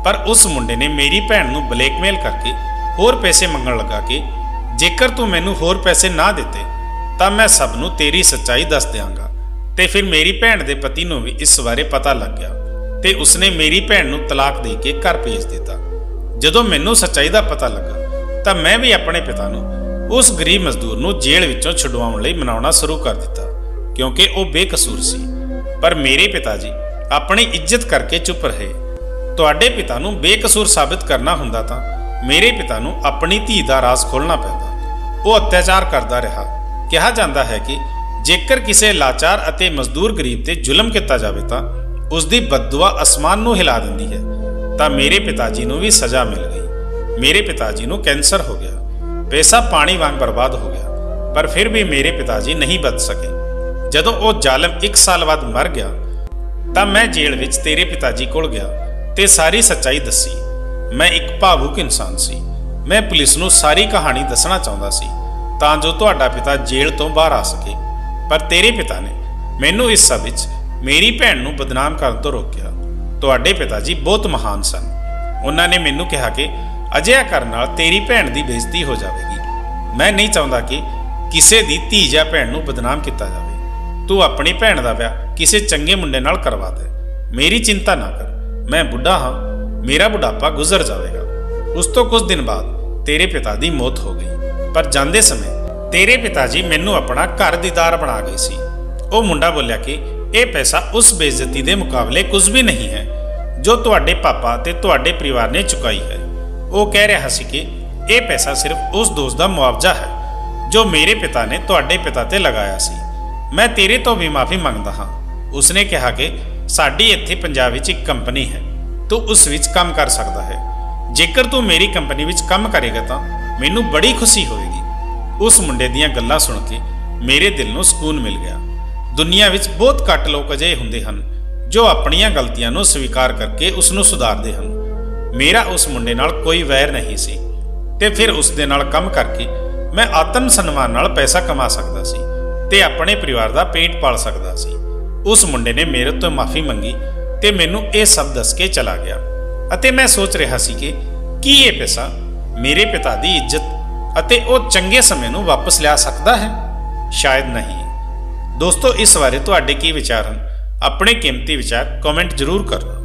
ਪਰ ਉਸ ਮੁੰਡੇ ਨੇ ਮੇਰੀ ਭੈਣ ਨੂੰ ਬਲੈਕਮੇਲ ਕਰਕੇ ਹੋਰ ਪੈਸੇ ਮੰਗਣ ਲੱਗਾ ਕਿ ਜੇਕਰ ਤੂੰ ਮੈਨੂੰ ਹੋਰ ਪੈਸੇ ਨਾ ਦਿੱਤੇ ਤਾਂ ਮੈਂ ਸਭ ਨੂੰ ਤੇਰੀ ਸੱਚਾਈ ਦੱਸ ਦਿਆਂਗਾ। ਤੇ ਫਿਰ ਮੇਰੀ ਭੈਣ ਦੇ ਪਤੀ ਨੂੰ ਵੀ ਇਸ ਬਾਰੇ ਪਤਾ ਲੱਗ ਗਿਆ ਤੇ ਉਸਨੇ ਮੇਰੀ ਭੈਣ ਨੂੰ ਤਲਾਕ ਦੇ ਕੇ ਘਰ ਭੇਜ ਦਿੱਤਾ। ਜਦੋਂ ਮੈਨੂੰ ਸੱਚਾਈ ਦਾ ਪਤਾ ਲੱਗਾ ਤਾਂ ਮੈਂ ਵੀ ਆਪਣੇ ਪਿਤਾ ਨੂੰ ਉਸ ਗਰੀਬ ਮਜ਼ਦੂਰ ਨੂੰ ਜੇਲ੍ਹ ਵਿੱਚੋਂ ਛੁਡਵਾਉਣ ਲਈ ਮਨਾਉਣਾ ਸ਼ੁਰੂ ਕਰ ਦਿੱਤਾ ਕਿਉਂਕਿ ਉਹ ਬੇਕਸੂਰ ਸੀ। ਪਰ ਮੇਰੇ ਪਿਤਾ ਜੀ ਆਪਣੀ ਇੱਜ਼ਤ ਕਰਕੇ ਚੁੱਪ ਰਹੇ। ਤੁਹਾਡੇ ਪਿਤਾ ਨੂੰ ਬੇਕਸੂਰ ਸਾਬਿਤ ਕਰਨਾ ਹੁੰਦਾ ਤਾਂ ਮੇਰੇ ਪਿਤਾ ਨੂੰ ਆਪਣੀ ਧੀ ਦਾ ਰਾਜ਼ ਖੋਲ੍ਹਣਾ ਪੈਂਦਾ। ਉਹ ਅਤਿਆਚਾਰ ਕਰਦਾ ਰਿਹਾ। ਕਿਹਾ ਜਾਂਦਾ ਹੈ ਕਿ ਜੇਕਰ ਕਿਸੇ ਲਾਚਾਰ ਅਤੇ ਮਜ਼ਦੂਰ ਗਰੀਬ ਤੇ ਜ਼ੁਲਮ ਕੀਤਾ ਜਾਵੇ ਤਾਂ ਉਸ ਦੀ ਬਦਦੁਆ ਅਸਮਾਨ ਨੂੰ ਹਿਲਾ ਦਿੰਦੀ ਹੈ। ਤਾਂ ਮੇਰੇ ਪਿਤਾ ਜੀ ਨੂੰ ਵੀ ਸਜ਼ਾ ਮਿਲ ਗਈ। ਮੇਰੇ ਪਿਤਾ ਜੀ ਨੂੰ ਕੈਂਸਰ ਹੋ ਗਿਆ। ਪੈਸਾ ਪਾਣੀ ਵਾਂਗ ਬਰਬਾਦ ਹੋ ਗਿਆ ਪਰ ਫਿਰ ਵੀ ਮੇਰੇ ਪਿਤਾ ਜੀ ਨਹੀਂ ਬਚ ਸਕੇ। ਜਦੋਂ ਉਹ ਜ਼ਾਲਮ 1 ਸਾਲ ਬਾਅਦ ਮਰ ਗਿਆ ਤਾਂ ਮੈਂ ਜੇਲ੍ਹ ਵਿੱਚ ਤੇਰੇ ਪਿਤਾ ਜੀ ਕੋਲ ਗਿਆ ਤੇ ਸਾਰੀ ਸੱਚਾਈ ਦੱਸੀ। ਮੈਂ ਇੱਕ ਭਾਵੁਕ ਇਨਸਾਨ ਸੀ। ਮੈਂ ਪੁਲਿਸ ਨੂੰ ਸਾਰੀ ਕਹਾਣੀ ਦੱਸਣਾ ਚਾਹੁੰਦਾ ਸੀ ਤਾਂ ਜੋ ਤੁਹਾਡਾ ਪਿਤਾ ਜੇਲ੍ਹ ਤੋਂ ਬਾਹਰ ਆ ਸਕੇ। ਪਰ ਤੇਰੇ ਪਿਤਾ ਨੇ ਮੈਨੂੰ ਇਸ ਸਭ ਵਿੱਚ ਮੇਰੀ ਭੈਣ ਨੂੰ ਬਦਨਾਮ ਕਰਨ ਤੋਂ ਰੋਕਿਆ। ਤੁਹਾਡੇ ਪਿਤਾ ਜੀ ਬਹੁਤ ਮਹਾਨ ਸਨ। ਉਹਨਾਂ ਨੇ ਮੈਨੂੰ ਕਿਹਾ ਕਿ ਅਜਿਹਾ ਕਰਨ ਨਾਲ ਤੇਰੀ ਭੈਣ ਦੀ ਬੇਇੱਜ਼ਤੀ ਹੋ ਜਾਵੇਗੀ। ਮੈਂ ਨਹੀਂ ਚਾਹੁੰਦਾ ਕਿ ਕਿਸੇ ਦੀ ਧੀ ਜਾਂ ਭੈਣ ਨੂੰ ਬਦਨਾਮ ਕੀਤਾ ਜਾਵੇ। ਤੂੰ ਆਪਣੀ ਭੈਣ ਦਾ ਵਿਆਹ ਕਿਸੇ ਚੰਗੇ ਮੁੰਡੇ ਨਾਲ ਕਰਵਾ ਦੇ। ਮੇਰੀ ਚਿੰਤਾ ਨਾ ਕਰ। ਮੈਂ ਬੁੱਢਾ ਹਾਂ। ਮੇਰਾ ਬੁਢਾਪਾ ਗੁਜ਼ਰ ਜਾਵੇਗਾ। ਉਸ ਤੋਂ ਕੁਝ ਦਿਨ ਬਾਅਦ ਤੇਰੇ ਪਿਤਾ ਦੀ ਮੌਤ ਹੋ ਗਈ। ਪਰ ਜਾਂਦੇ ਸਮੇਂ ਤੇਰੇ ਪਿਤਾ ਜੀ ਮੈਨੂੰ ਆਪਣਾ ਘਰ ਦੀਦਾਰ ਬਣਾ ਗਏ ਸੀ। ਉਹ ਮੁੰਡਾ ਬੋਲਿਆ ਕਿ ਇਹ ਪੈਸਾ ਉਸ ਬੇਇੱਜ਼ਤੀ ਦੇ ਮੁਕਾਬਲੇ ਕੁਝ ਵੀ ਨਹੀਂ ਹੈ ਜੋ ਤੁਹਾਡੇ ਪਾਪਾ ਤੇ ਤੁਹਾਡੇ ਪਰਿਵਾਰ ਨੇ ਚੁਕਾਈ ਹੈ। ਉਹ ਕਹਿ ਰਿਹਾ ਸੀ ਕਿ ਇਹ ਪੈਸਾ ਸਿਰਫ ਉਸ ਦੋਸਤ ਦਾ ਮੁਆਵਜ਼ਾ ਹੈ ਜੋ ਮੇਰੇ ਪਿਤਾ ਨੇ ਤੁਹਾਡੇ ਪਿਤਾ ਤੇ ਲਗਾਇਆ ਸੀ। ਮੈਂ ਤੇਰੇ ਤੋਂ ਵੀ ਮਾਫੀ ਮੰਗਦਾ ਹਾਂ। ਉਸਨੇ ਕਿਹਾ ਕਿ ਸਾਡੀ ਇੱਥੇ ਪੰਜਾਬ ਵਿੱਚ ਇੱਕ ਕੰਪਨੀ ਹੈ। ਤੂੰ ਉਸ ਵਿੱਚ ਕੰਮ ਕਰ ਸਕਦਾ ਹੈ। ਜੇਕਰ ਤੂੰ ਮੇਰੀ ਕੰਪਨੀ ਵਿੱਚ ਕੰਮ ਕਰੇਗਾ ਤਾਂ ਮੈਨੂੰ ਬੜੀ ਖੁਸ਼ੀ ਹੋਵੇਗੀ। ਉਸ ਮੁੰਡੇ ਦੀਆਂ ਗੱਲਾਂ ਸੁਣ ਕੇ ਮੇਰੇ ਦਿਲ ਨੂੰ ਸਕੂਨ ਮਿਲ ਗਿਆ। ਦੁਨੀਆ ਵਿੱਚ ਬਹੁਤ ਘੱਟ ਲੋਕ ਅਜਿਹੇ ਹੁੰਦੇ ਹਨ ਜੋ ਆਪਣੀਆਂ ਗਲਤੀਆਂ ਨੂੰ ਸਵੀਕਾਰ ਕਰਕੇ ਉਸ ਨੂੰ ਸੁਧਾਰਦੇ ਹਨ। ਮੇਰਾ ਉਸ ਮੁੰਡੇ ਨਾਲ ਕੋਈ ਵੈਰ ਨਹੀਂ ਸੀ ਤੇ ਫਿਰ ਉਸ ਦੇ ਨਾਲ ਕੰਮ ਕਰਕੇ ਮੈਂ ਆਤਮ ਸਨਮਾਨ ਨਾਲ ਪੈਸਾ ਕਮਾ ਸਕਦਾ ਸੀ ਤੇ ਆਪਣੇ ਪਰਿਵਾਰ ਦਾ ਪੇਟ ਪਾਲ ਸਕਦਾ ਸੀ। ਉਸ ਮੁੰਡੇ ਨੇ ਮੇਰੇ ਤੋਂ ਮਾਫੀ ਮੰਗੀ ਤੇ ਮੈਨੂੰ ਇਹ ਸਭ ਦੱਸ ਕੇ ਚਲਾ ਗਿਆ ਅਤੇ ਮੈਂ ਸੋਚ ਰਿਹਾ ਸੀ ਕਿ ਕੀ ਇਹ ਪੈਸਾ ਮੇਰੇ ਪਿਤਾ ਦੀ ਇੱਜ਼ਤ ਅਤੇ ਉਹ ਚੰਗੇ ਸਮੇਂ ਨੂੰ ਵਾਪਸ ਲਿਆ ਸਕਦਾ ਹੈ? ਸ਼ਾਇਦ ਨਹੀਂ। ਦੋਸਤੋ, ਇਸ ਬਾਰੇ ਤੁਹਾਡੇ ਕੀ ਵਿਚਾਰ ਹਨ? ਆਪਣੇ ਕੀਮਤੀ ਵਿਚਾਰ ਕਮੈਂਟ ਜ਼ਰੂਰ ਕਰੋ।